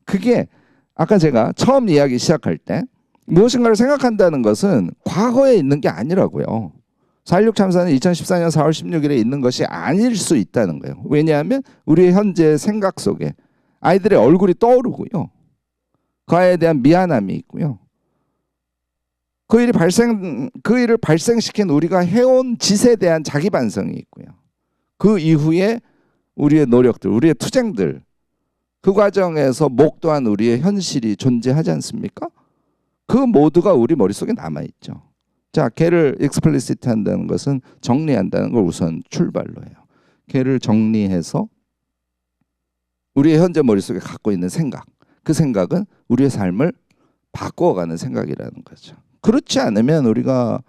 그게 아까 제가 처음 이야기 시작할 때 무엇인가를 생각한다는 것은 과거에 있는 게 아니라고요. 4.16 참사는 2014년 4월 16일에 있는 것이 아닐 수 있다는 거예요. 왜냐하면 우리의 현재 생각 속에 아이들의 얼굴이 떠오르고요. 그 아이에 대한 미안함이 있고요. 그 일을 발생시킨 우리가 해온 짓에 대한 자기 반성이 있고요. 그 이후에 우리의 노력들, 우리의 투쟁들, 그 과정에서 목도한 우리의 현실이 존재하지 않습니까? 그 모두가 우리 머릿속에 남아있죠. 자, 걔를 explicit 한다는 것은 정리한다는 걸 우선 출발로 해요. 걔를 정리해서 우리의 현재 머릿속에 갖고 있는 생각, 그 생각은 우리의 삶을 바꿔가는 생각이라는 거죠. 그렇지 않으면 우리가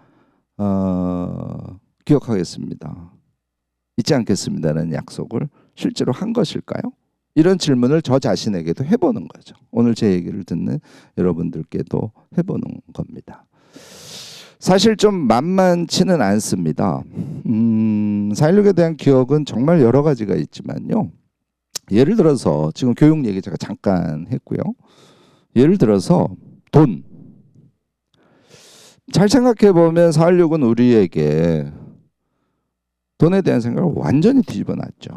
기억하겠습니다. 잊지 않겠습니다라는 약속을 실제로 한 것일까요? 이런 질문을 저 자신에게도 해보는 거죠. 오늘 제 얘기를 듣는 여러분들께도 해보는 겁니다. 사실 좀 만만치는 않습니다. 4.16에 대한 기억은 정말 여러 가지가 있지만요. 예를 들어서 지금 교육 얘기 제가 잠깐 했고요. 예를 들어서 돈. 잘 생각해 보면 4.16은 우리에게 돈에 대한 생각을 완전히 뒤집어 놨죠.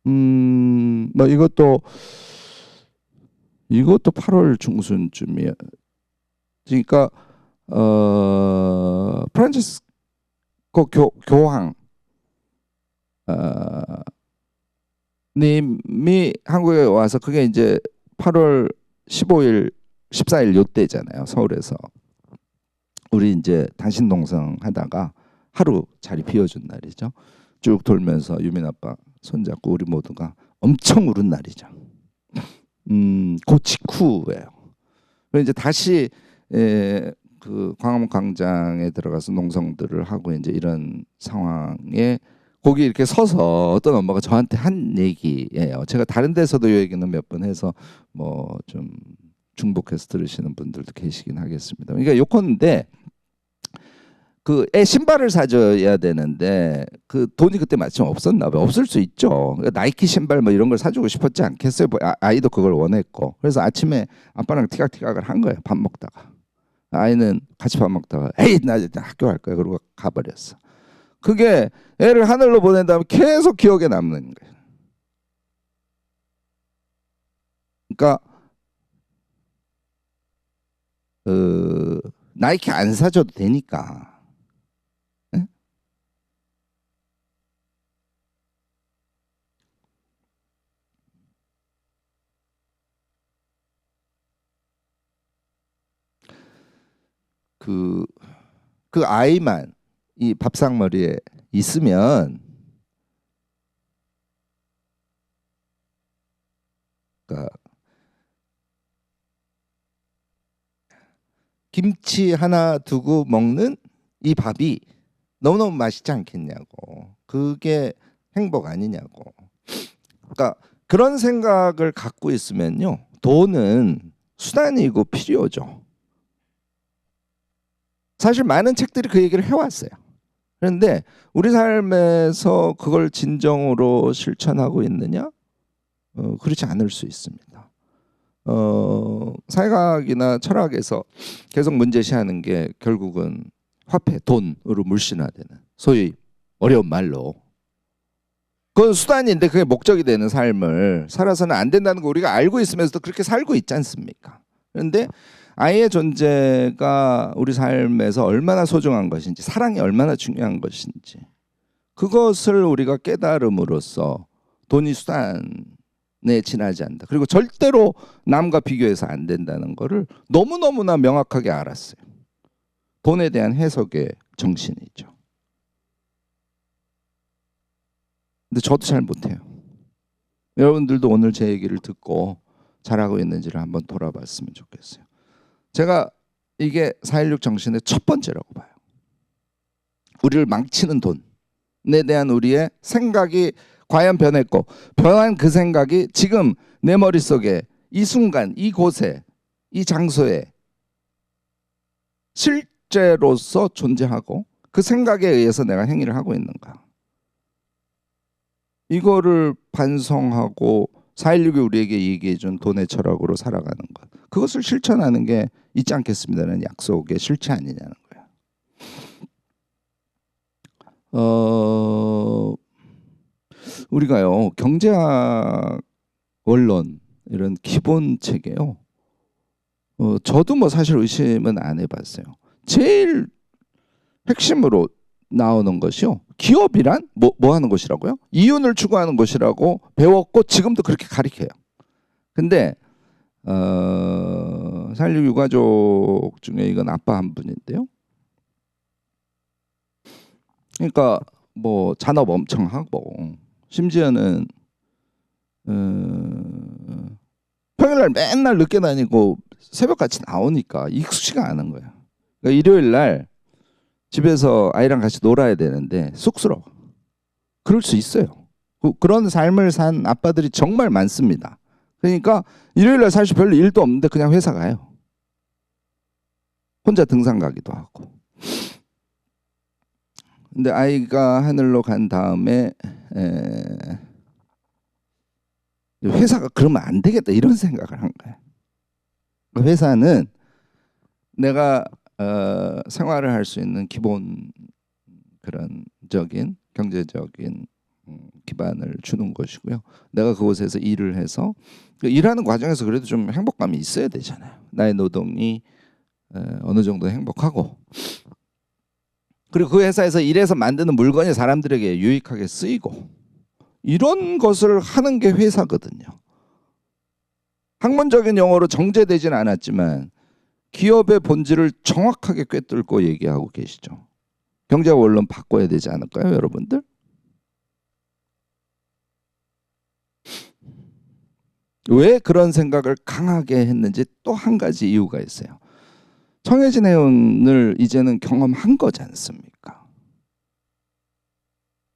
뭐 이것도 8월 중순쯤이야. 그러니까 프란치스코 교황 님이 한국에 와서 그게 이제 8월 15일, 14일 요때잖아요. 서울에서. 우리 이제 단신동성 하다가 하루 자리 비워준 날이죠. 쭉 돌면서 유민 아빠 손잡고 우리 모두가 엄청 울은 날이죠. 그 직후예요. 이제 다시 그 광화문 광장에 들어가서 농성들을 하고 이제 이런 상황에 거기 이렇게 서서 어떤 엄마가 저한테 한 얘기예요. 제가 다른 데서도 이 얘기는 몇 번 해서 뭐 좀 중복해서 들으시는 분들도 계시긴 하겠습니다. 그러니까 요컨대 그 애 신발을 사줘야 되는데 그 돈이 그때 마침 없었나 봐요. 없을 수 있죠. 그러니까 나이키 신발 뭐 이런 걸 사주고 싶었지 않겠어요? 아이도 그걸 원했고. 그래서 아침에 아빠랑 티각티각을 한 거예요. 밥 먹다가. 아이는 같이 밥 먹다가 에이 나 이제 학교 갈 거야. 그러고 가버렸어. 그게 애를 하늘로 보낸 다음에 계속 기억에 남는 거예요. 그러니까 나이키 안 사줘도 되니까. 네? 그 아이만 이 밥상머리에 있으면 그러니까 김치 하나 두고 먹는 이 밥이 너무너무 맛있지 않겠냐고. 그게 행복 아니냐고. 그러니까 그런 생각을 갖고 있으면요. 돈은 수단이고 필요죠. 사실 많은 책들이 그 얘기를 해왔어요. 그런데 우리 삶에서 그걸 진정으로 실천하고 있느냐? 그렇지 않을 수 있습니다. 사회과학이나 철학에서 계속 문제시하는 게 결국은 화폐, 돈으로 물신화되는, 소위 어려운 말로 그건 수단인데 그게 목적이 되는 삶을 살아서는 안 된다는 거 우리가 알고 있으면서도 그렇게 살고 있지 않습니까? 그런데 아이의 존재가 우리 삶에서 얼마나 소중한 것인지, 사랑이 얼마나 중요한 것인지, 그것을 우리가 깨달음으로써 돈이 수단에 지나지 않는다. 그리고 절대로 남과 비교해서 안 된다는 거를 너무너무나 명확하게 알았어요. 돈에 대한 해석의 정신이죠. 근데 저도 잘 못해요. 여러분들도 오늘 제 얘기를 듣고 잘하고 있는지를 한번 돌아봤으면 좋겠어요. 제가 이게 4.16 정신의 첫 번째라고 봐요. 우리를 망치는 돈에 대한 우리의 생각이 과연 변했고, 변한 그 생각이 지금 내 머릿속에 이 순간, 이곳에, 이 장소에 실제로서 존재하고 그 생각에 의해서 내가 행위를 하고 있는가. 이거를 반성하고 4.16이 우리에게 얘기해준 돈의 철학으로 살아가는 것, 그것을 실천하는 게 있지 않겠습니다는 약속의 실체 아니냐는 거예요. 우리가요, 경제학 원론 이런 기본 책이에요. 저도 뭐 사실 의심은 안 해봤어요. 제일 핵심으로 나오는 것이요, 기업이란 뭐 하는 것이라고요? 이윤을 추구하는 것이라고 배웠고 지금도 그렇게 가르쳐요. 근데 4.16 유가족 중에 이건 아빠 한 분인데요. 그러니까 뭐 잔업 엄청 하고, 심지어는 평일날 맨날 늦게 다니고 새벽같이 나오니까 익숙치가 않은 거예요. 그러니까 일요일날 집에서 아이랑 같이 놀아야 되는데 쑥스러워. 그럴 수 있어요. 그런 삶을 산 아빠들이 정말 많습니다. 그러니까 일요일날 사실 별로 일도 없는데 그냥 회사 가요. 혼자 등산 가기도 하고. 근데 아이가 하늘로 간 다음에 회사가 그러면 안 되겠다 이런 생각을 한 거예요. 회사는 내가 생활을 할 수 있는 기본 그런 적인 경제적인 기반을 주는 것이고요. 내가 그곳에서 일을 해서 일하는 과정에서 그래도 좀 행복감이 있어야 되잖아요. 나의 노동이 어느 정도 행복하고, 그리고 그 회사에서 일해서 만드는 물건이 사람들에게 유익하게 쓰이고, 이런 것을 하는 게 회사거든요. 학문적인 용어로 정제되진 않았지만 기업의 본질을 정확하게 꿰뚫고 얘기하고 계시죠. 경제학 원론 바꿔야 되지 않을까요, 여러분들? 왜 그런 생각을 강하게 했는지 또 한 가지 이유가 있어요. 청해진 해운을 이제는 경험한 거지 않습니까?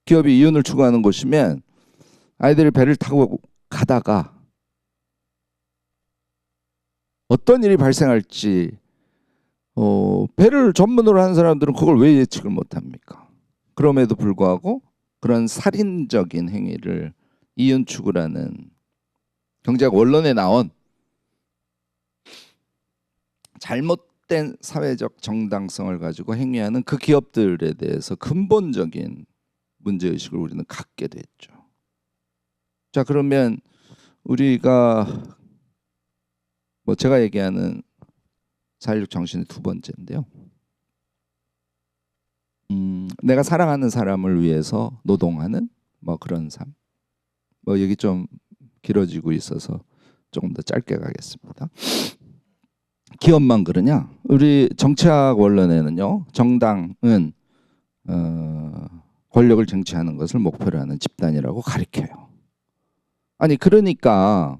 기업이 이윤을 추구하는 곳이면 아이들이 배를 타고 가다가 어떤 일이 발생할지 배를 전문으로 하는 사람들은 그걸 왜 예측을 못합니까? 그럼에도 불구하고 그런 살인적인 행위를 이윤 추구라는 경제학 원론에 나온 잘못된 사회적 정당성을 가지고 행위하는 그 기업들에 대해서 근본적인 문제의식을 우리는 갖게 됐죠. 자, 그러면 우리가 뭐 제가 얘기하는 4.16 정신의 두 번째인데요. 내가 사랑하는 사람을 위해서 노동하는 뭐 그런 삶. 뭐 얘기 좀 길어지고 있어서 조금 더 짧게 가겠습니다. 기업만 그러냐? 우리 정치학 원론에는요, 정당은 권력을 쟁취하는 것을 목표로 하는 집단이라고 가르쳐요. 아니 그러니까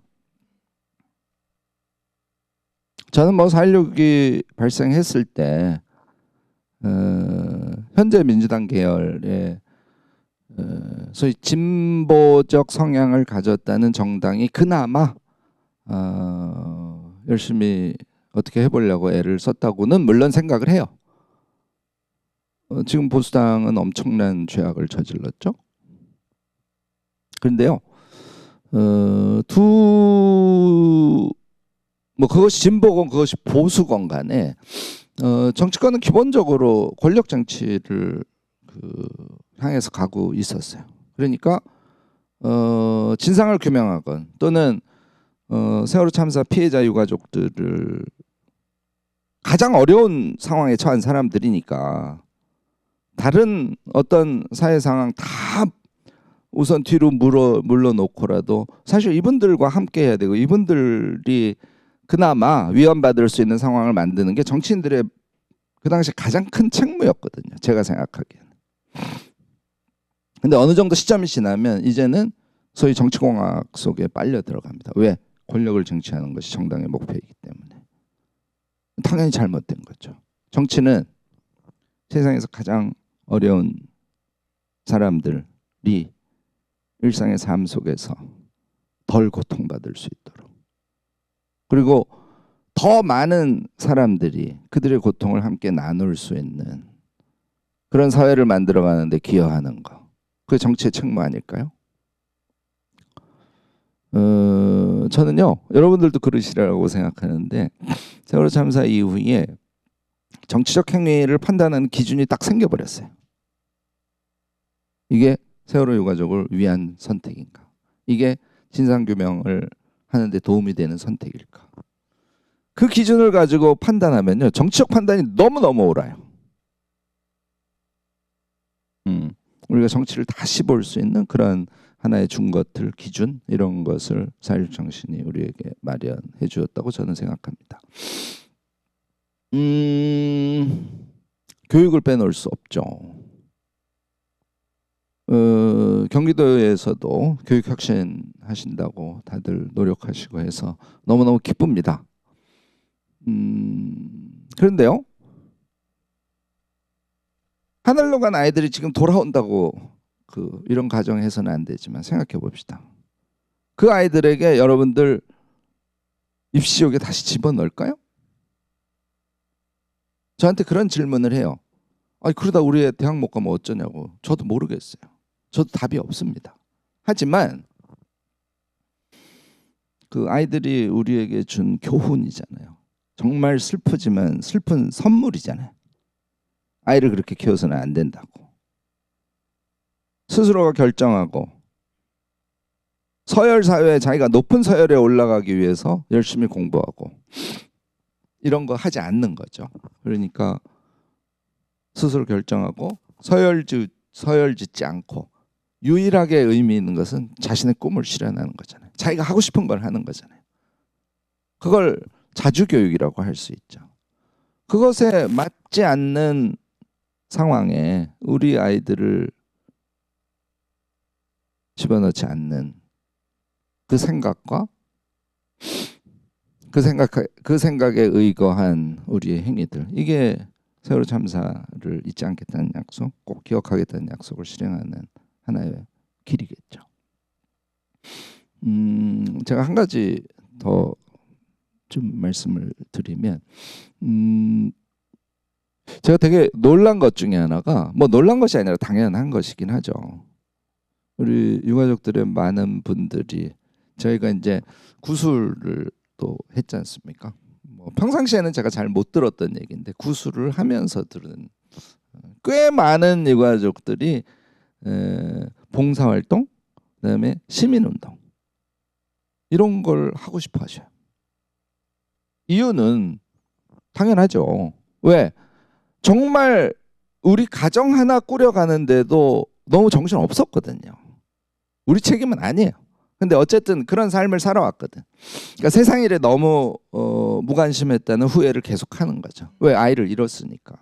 저는 뭐 4.16이 발생했을 때 현재 민주당 계열의 소위 진보적 성향을 가졌다는 정당이 그나마 열심히 어떻게 해보려고 애를 썼다고는 물론 생각을 해요. 지금 보수당은 엄청난 죄악을 저질렀죠. 그런데요, 뭐 그것이 진보건 그것이 보수건 간에 정치권은 기본적으로 권력 정치를 향해서 가고 있었어요. 그러니까 진상을 규명하건 또는 세월호 참사 피해자 유가족들을 가장 어려운 상황에 처한 사람들이니까 다른 어떤 사회 상황 다 우선 뒤로 물러놓고라도 사실 이분들과 함께 해야 되고 이분들이 그나마 위안받을 수 있는 상황을 만드는 게 정치인들의 그 당시 가장 큰 책무였거든요. 제가 생각하기에는. 근데 어느 정도 시점이 지나면 이제는 소위 정치공학 속에 빨려 들어갑니다. 왜? 권력을 쟁취하는 것이 정당의 목표이기 때문에. 당연히 잘못된 거죠. 정치는 세상에서 가장 어려운 사람들이 일상의 삶 속에서 덜 고통받을 수 있도록, 그리고 더 많은 사람들이 그들의 고통을 함께 나눌 수 있는 그런 사회를 만들어가는 데 기여하는 거, 그게 정치의 책무 아닐까요? 저는요, 여러분들도 그러시라고 생각하는데 세월호 참사 이후에 정치적 행위를 판단하는 기준이 딱 생겨버렸어요. 이게 세월호 유가족을 위한 선택인가? 이게 진상규명을 하는 데 도움이 되는 선택일까? 그 기준을 가지고 판단하면요, 정치적 판단이 너무너무 옳아요. 우리가 정치를 다시 볼 수 있는 그런 하나의 중거틀 기준, 이런 것을 4.16 정신이 우리에게 마련해 주었다고 저는 생각합니다. 교육을 빼놓을 수 없죠. 경기도에서도 교육 혁신 하신다고 다들 노력하시고 해서 너무너무 기쁩니다. 그런데요, 하늘로 간 아이들이 지금 돌아온다고 이런 가정해서는 안 되지만 생각해 봅시다. 그 아이들에게 여러분들 입시욕에 다시 집어넣을까요? 저한테 그런 질문을 해요. 아니, 그러다 우리 애 대학 못 가면 어쩌냐고. 저도 모르겠어요. 저도 답이 없습니다. 하지만 그 아이들이 우리에게 준 교훈이잖아요. 정말 슬프지만 슬픈 선물이잖아요. 아이를 그렇게 키워서는 안 된다고. 스스로가 결정하고 서열 사회에 자기가 높은 서열에 올라가기 위해서 열심히 공부하고 이런 거 하지 않는 거죠. 그러니까 스스로 결정하고 서열 짓지 않고 유일하게 의미 있는 것은 자신의 꿈을 실현하는 거잖아요. 자기가 하고 싶은 걸 하는 거잖아요. 그걸 자주교육이라고 할 수 있죠. 그것에 맞지 않는 상황에 우리 아이들을 집어넣지 않는 그 생각과 그 생각에 의거한 우리의 행위들, 이게 세월호 참사를 잊지 않겠다는 약속, 꼭 기억하겠다는 약속을 실행하는 하나의 길이겠죠. 제가 한 가지 더 좀 말씀을 드리면, 제가 되게 놀란 것 중에 하나가, 뭐 놀란 것이 아니라 당연한 것이긴 하죠. 우리 유가족들의 많은 분들이, 저희가 이제 구술을 또 했지 않습니까? 뭐 평상시에는 제가 잘 못 들었던 얘기인데 구술을 하면서 들은 꽤 많은 유가족들이 봉사활동, 그다음에 시민운동 이런 걸 하고 싶어 하셔요. 이유는 당연하죠. 왜? 정말 우리 가정 하나 꾸려가는데도 너무 정신 없었거든요. 우리 책임은 아니에요. 근데 어쨌든 그런 삶을 살아왔거든. 그러니까 세상 일에 너무 무관심했다는 후회를 계속하는 거죠. 왜? 아이를 잃었으니까.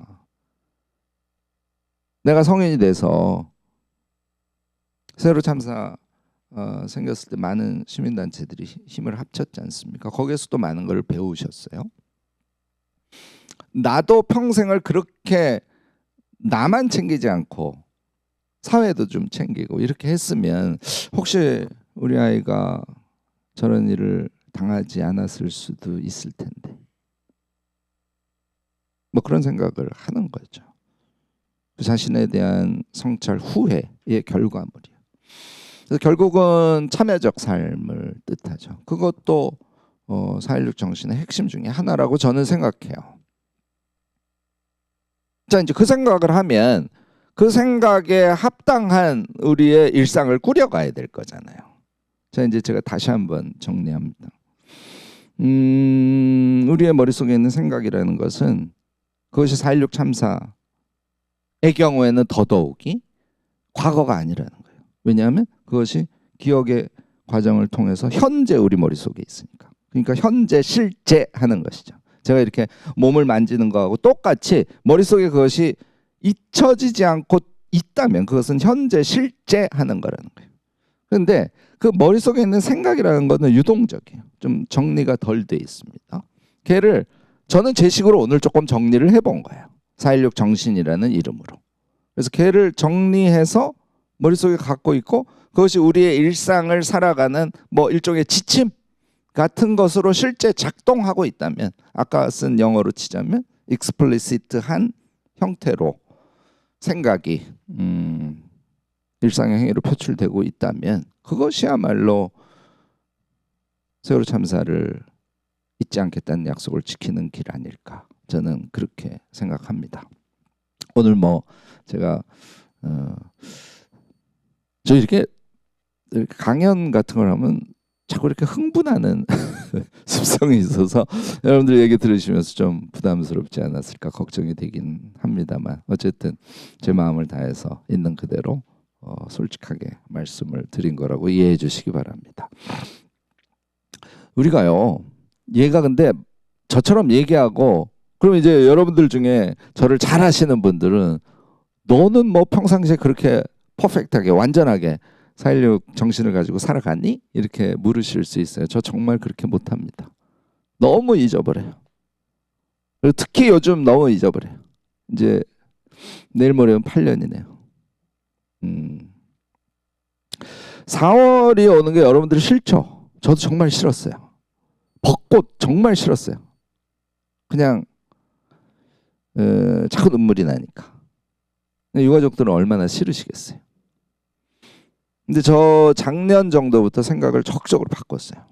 내가 성인이 돼서 세월호 참사 생겼을 때 많은 시민단체들이 힘을 합쳤지 않습니까? 거기에서도 많은 걸 배우셨어요. 나도 평생을 그렇게 나만 챙기지 않고 사회도 좀 챙기고 이렇게 했으면 혹시 우리 아이가 저런 일을 당하지 않았을 수도 있을 텐데, 뭐 그런 생각을 하는 거죠. 그 자신에 대한 성찰 후회의 결과물이에요. 그래서 결국은 참여적 삶을 뜻하죠. 그것도 4.16 정신의 핵심 중에 하나라고 저는 생각해요. 자, 이제 그 생각을 하면 그 생각에 합당한 우리의 일상을 꾸려가야 될 거잖아요. 자, 이제 제가 다시 한번 정리합니다. 우리의 머릿속에 있는 생각이라는 것은 그것이 4.16 참사의 경우에는 더더욱이 과거가 아니라는 거예요. 왜냐하면 그것이 기억의 과정을 통해서 현재 우리 머릿속에 있으니까. 그러니까 현재 실제 하는 것이죠. 제가 이렇게 몸을 만지는 거하고 똑같이 머릿속에 그것이 잊혀지지 않고 있다면 그것은 현재 실제 하는 거라는 거예요. 그런데 그 머릿속에 있는 생각이라는 거는 유동적이에요. 좀 정리가 덜 돼 있습니다. 걔를 저는 제 식으로 오늘 조금 정리를 해본 거예요. 4.16 정신이라는 이름으로. 그래서 걔를 정리해서 머릿속에 갖고 있고 그것이 우리의 일상을 살아가는 뭐 일종의 지침 같은 것으로 실제 작동하고 있다면 아까 쓴 영어로 치자면 explicit한 형태로 생각이 일상의 행위로 표출되고 있다면 그것이야말로 세월호 참사를 잊지 않겠다는 약속을 지키는 길 아닐까 저는 그렇게 생각합니다. 오늘 뭐 제가 저 이렇게 강연 같은 걸 하면 자꾸 이렇게 흥분하는 습성이 있어서 여러분들 얘기 들으시면서 좀 부담스럽지 않았을까 걱정이 되긴 합니다만 어쨌든 제 마음을 다해서 있는 그대로 솔직하게 말씀을 드린 거라고 이해해 주시기 바랍니다. 우리가요, 얘가 근데 저처럼 얘기하고 그럼 이제 여러분들 중에 저를 잘 아시는 분들은 너는 뭐 평상시에 그렇게 퍼펙트하게 완전하게 4.16 정신을 가지고 살아갔니? 이렇게 물으실 수 있어요. 저 정말 그렇게 못합니다. 너무 잊어버려요. 그리고 특히 요즘 너무 잊어버려요. 이제 내일 모레면 8년이네요. 4월이 오는 게 여러분들이 싫죠? 저도 정말 싫었어요. 벚꽃 정말 싫었어요. 그냥 자꾸 눈물이 나니까. 유가족들은 얼마나 싫으시겠어요. 근데 저 작년 정도부터 생각을 적극적으로 바꿨어요.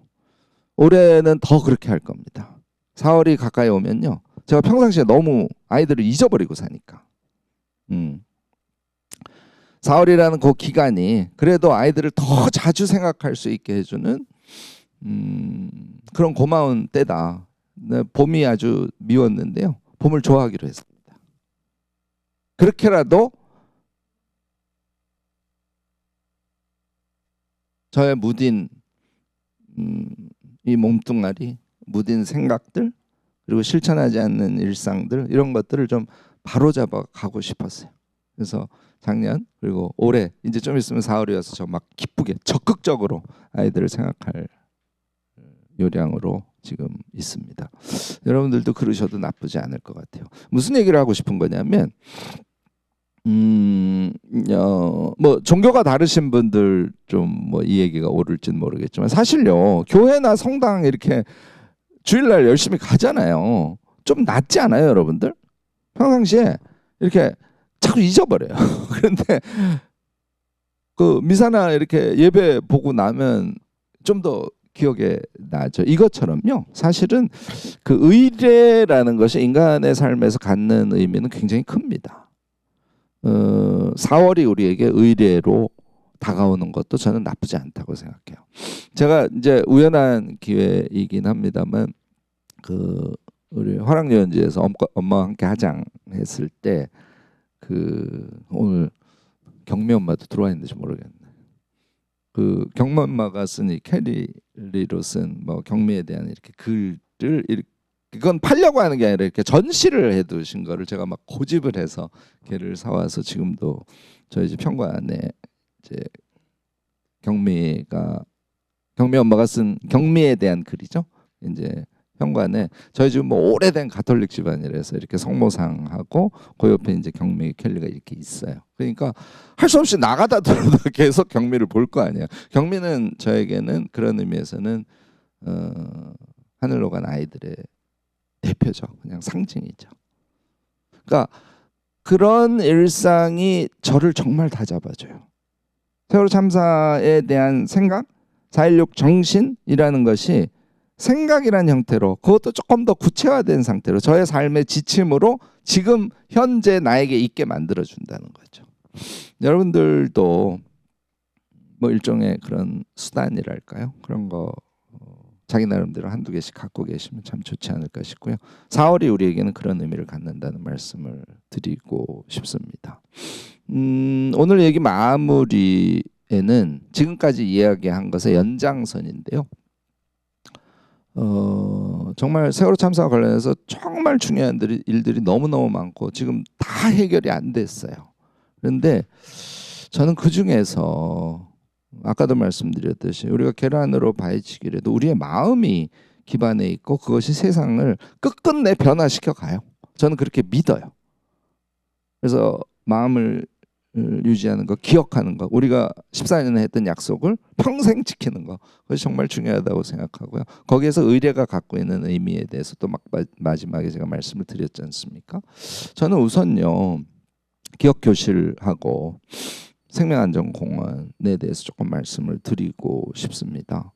올해는 더 그렇게 할 겁니다. 4월이 가까이 오면요. 제가 평상시에 너무 아이들을 잊어버리고 사니까. 4월이라는 그 기간이 그래도 아이들을 더 자주 생각할 수 있게 해주는 그런 고마운 때다. 봄이 아주 미웠는데요. 봄을 좋아하기로 했습니다. 그렇게라도 저의 무딘 이 몸뚱아리, 무딘 생각들 그리고 실천하지 않는 일상들 이런 것들을 좀 바로잡아 가고 싶었어요. 그래서 작년 그리고 올해 이제 좀 있으면 4월이어서 저 막 기쁘게 적극적으로 아이들을 생각할 요량으로 지금 있습니다. 여러분들도 그러셔도 나쁘지 않을 것 같아요. 무슨 얘기를 하고 싶은 거냐면 뭐 종교가 다르신 분들 좀 뭐 이 얘기가 옳을지는 모르겠지만 사실요 교회나 성당 이렇게 주일날 열심히 가잖아요. 좀 낫지 않아요, 여러분들? 평상시에 이렇게 자꾸 잊어버려요. 그런데 그 미사나 이렇게 예배 보고 나면 좀 더 기억에 나죠. 이것처럼요. 사실은 그 의례라는 것이 인간의 삶에서 갖는 의미는 굉장히 큽니다. 4월이 우리에게 의례로 다가오는 것도 저는 나쁘지 않다고 생각해요. 제가 이제 우연한 기회이긴 합니다만 그 우리 화랑유원지에서 엄마와 함께 하장했을 때 그 오늘 경미 엄마도 들어와 있는지 모르겠네. 그 경미 엄마가 쓴 이 캐리로 쓴 뭐 경미에 대한 이렇게 글을 그건 팔려고 하는 게 아니라 이렇게 전시를 해두신 거를 제가 막 고집을 해서 걔를 사와서 지금도 저희 집 현관에 이제 경미 엄마가 쓴 경미에 대한 글이죠. 이제 현관에 저희 집 뭐 오래된 가톨릭 집안이라서 이렇게 성모상하고 그 옆에 이제 경미 캘리가 이렇게 있어요. 그러니까 할 수 없이 나가다 들어도 계속 경미를 볼 거 아니에요. 경미는 저에게는 그런 의미에서는 하늘로 간 아이들의 대표죠. 그냥 상징이죠. 그러니까 그런 일상이 저를 정말 다 잡아줘요. 세월호 참사에 대한 생각, 4.16 정신이라는 것이 생각이란 형태로, 그것도 조금 더 구체화된 상태로 저의 삶의 지침으로 지금 현재 나에게 있게 만들어준다는 거죠. 여러분들도 뭐 일종의 그런 수단이랄까요? 그런 거 자기 나름대로 한두 개씩 갖고 계시면 참 좋지 않을까 싶고요. 4월이 우리에게는 그런 의미를 갖는다는 말씀을 드리고 싶습니다. 오늘 얘기 마무리에는 지금까지 이야기한 것의 연장선인데요. 정말 세월호 참사와 관련해서 정말 중요한 일들이 너무너무 많고 지금 다 해결이 안 됐어요. 그런데 저는 그 중에서 아까도 말씀드렸듯이 우리가 계란으로 바위치기라도 우리의 마음이 기반에 있고 그것이 세상을 끝끝내 변화시켜 가요. 저는 그렇게 믿어요. 그래서 마음을 유지하는 거, 기억하는 거, 우리가 14년에 했던 약속을 평생 지키는 거, 그것이 정말 중요하다고 생각하고요. 거기에서 의례가 갖고 있는 의미에 대해서 또 마지막에 제가 말씀을 드렸지 않습니까? 저는 우선요, 기억교실하고 생명안전공원에 대해서 조금 말씀을 드리고 싶습니다.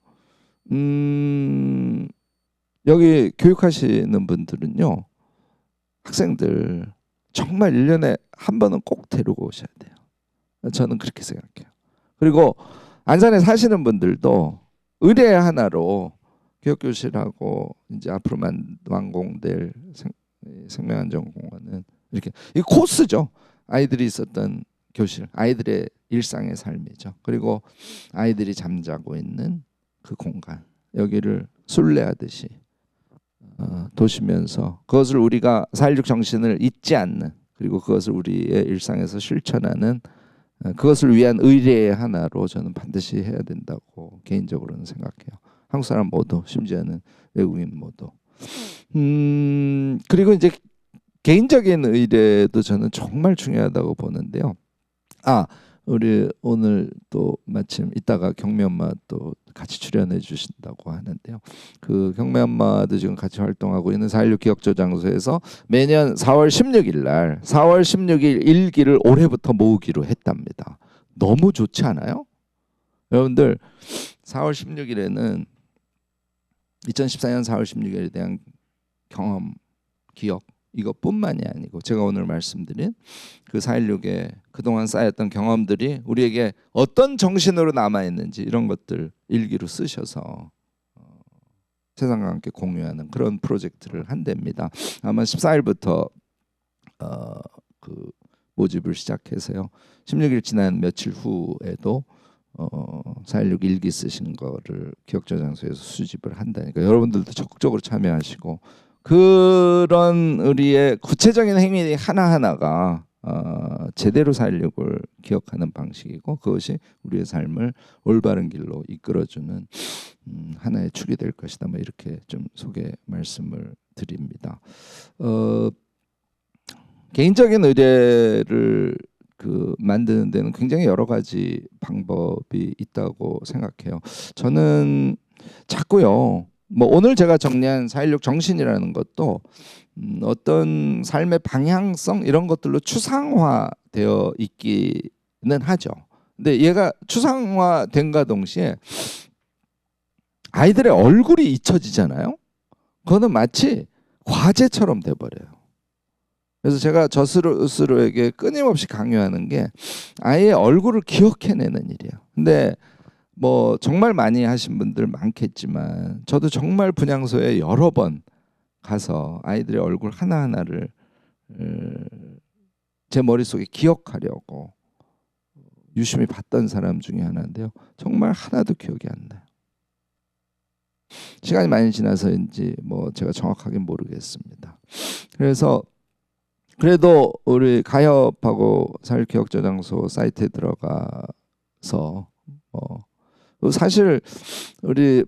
여기 교육하시는 분들은요, 학생들 정말 1년에 한 번은 꼭 데리고 오셔야 돼요. 저는 그렇게 생각해요. 그리고 안산에 사시는 분들도 의뢰 하나로 교육교실하고 이제 앞으로 완공될 생명안전공원은 이렇게 이 코스죠. 아이들이 있었던 교실, 아이들의 일상의 삶이죠. 그리고 아이들이 잠자고 있는 그 공간, 여기를 순례하듯이 도시면서 그것을 우리가 4.16 정신을 잊지 않는, 그리고 그것을 우리의 일상에서 실천하는, 그것을 위한 의례의 하나로 저는 반드시 해야 된다고 개인적으로는 생각해요. 한국 사람 모두, 심지어는 외국인 모두. 그리고 이제 개인적인 의례도 저는 정말 중요하다고 보는데요. 우리 오늘 또 마침 이따가 경미 엄마 또 같이 출연해 주신다고 하는데요. 그 경미 엄마도 지금 같이 활동하고 있는 4.16 기억조장소에서 매년 4월 16일 날 4월 16일 일기를 올해부터 모으기로 했답니다. 너무 좋지 않아요? 여러분들 4월 16일에는 2014년 4월 16일에 대한 경험, 기억, 이것뿐만이 아니고 제가 오늘 말씀드린 그 4.16에 그동안 쌓였던 경험들이 우리에게 어떤 정신으로 남아있는지 이런 것들 일기로 쓰셔서 세상과 함께 공유하는 그런 프로젝트를 한답니다. 아마 14일부터 그 모집을 시작해서요. 16일 지난 며칠 후에도 4.16 일기 쓰신 거를 기억저장소에서 수집을 한다니까 여러분들도 적극적으로 참여하시고 그런 우리의 구체적인 행위 하나하나가 제대로 4.16을 기억하는 방식이고 그것이 우리의 삶을 올바른 길로 이끌어주는 하나의 축이 될 것이다. 뭐 이렇게 좀 소개 말씀을 드립니다. 개인적인 의례를 만드는 데는 굉장히 여러 가지 방법이 있다고 생각해요. 저는 자꾸요. 뭐 오늘 제가 정리한 4.16 정신이라는 것도 어떤 삶의 방향성 이런 것들로 추상화되어 있기는 하죠. 근데 얘가 추상화된과 동시에 아이들의 얼굴이 잊혀지잖아요. 그거는 마치 과제처럼 돼버려요. 그래서 제가 저 스스로에게 끊임없이 강요하는 게 아이의 얼굴을 기억해내는 일이에요. 근데 뭐 정말 많이 하신 분들 많겠지만 저도 정말 분향소에 여러 번 가서 아이들의 얼굴 하나하나를 제 머릿속에 기억하려고 유심히 봤던 사람 중에 하나인데요. 정말 하나도 기억이 안 나요. 시간이 많이 지나서인지 뭐 제가 정확하게 모르겠습니다. 그래서 그래도 우리 가협하고 4.16 기억저장소 사이트에 들어가서 사실 우리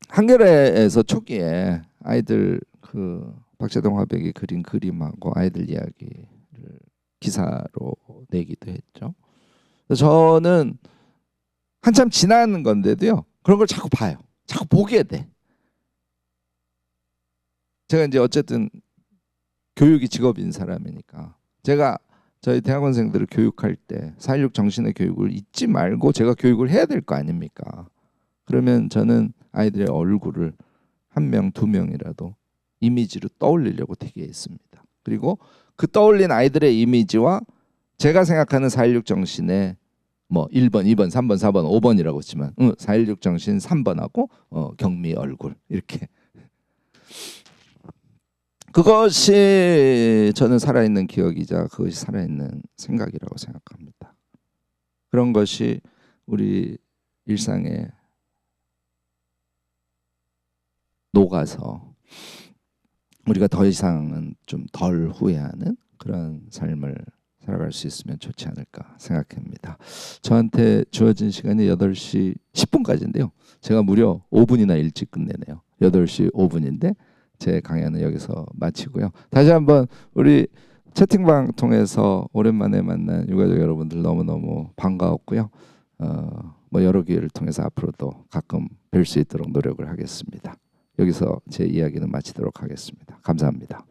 한겨레에서 초기에 아이들 그 박재동 화백이 그린 그림하고 아이들 이야기를 기사로 내기도 했죠. 저는 한참 지난 건데도요. 그런 걸 자꾸 봐요. 자꾸 보게 돼. 제가 이제 어쨌든 교육이 직업인 사람이니까 제가 저희 대학원생들을 교육할 때 4.16 정신의 교육을 잊지 말고 제가 교육을 해야 될 거 아닙니까? 그러면 저는 아이들의 얼굴을 한 명, 두 명이라도 이미지로 떠올리려고 되게 했습니다. 그리고 그 떠올린 아이들의 이미지와 제가 생각하는 4.16 정신의 뭐 1번, 2번, 3번, 4번, 5번이라고 했지만 4.16 정신 3번하고 경미 얼굴 이렇게 그것이 저는 살아있는 기억이자 그것이 살아있는 생각이라고 생각합니다. 그런 것이 우리 일상에 녹아서 우리가 더 이상은 좀 덜 후회하는 그런 삶을 살아갈 수 있으면 좋지 않을까 생각합니다. 저한테 주어진 시간이 8시 10분까지인데요. 제가 무려 5분이나 일찍 끝내네요. 8시 5분인데 제 강연은 여기서 마치고요. 다시 한번 우리 채팅방 통해서 오랜만에 만난 유가족 여러분들 너무너무 반가웠고요. 뭐 여러 기회를 통해서 앞으로도 가끔 뵐 수 있도록 노력을 하겠습니다. 여기서 제 이야기는 마치도록 하겠습니다. 감사합니다.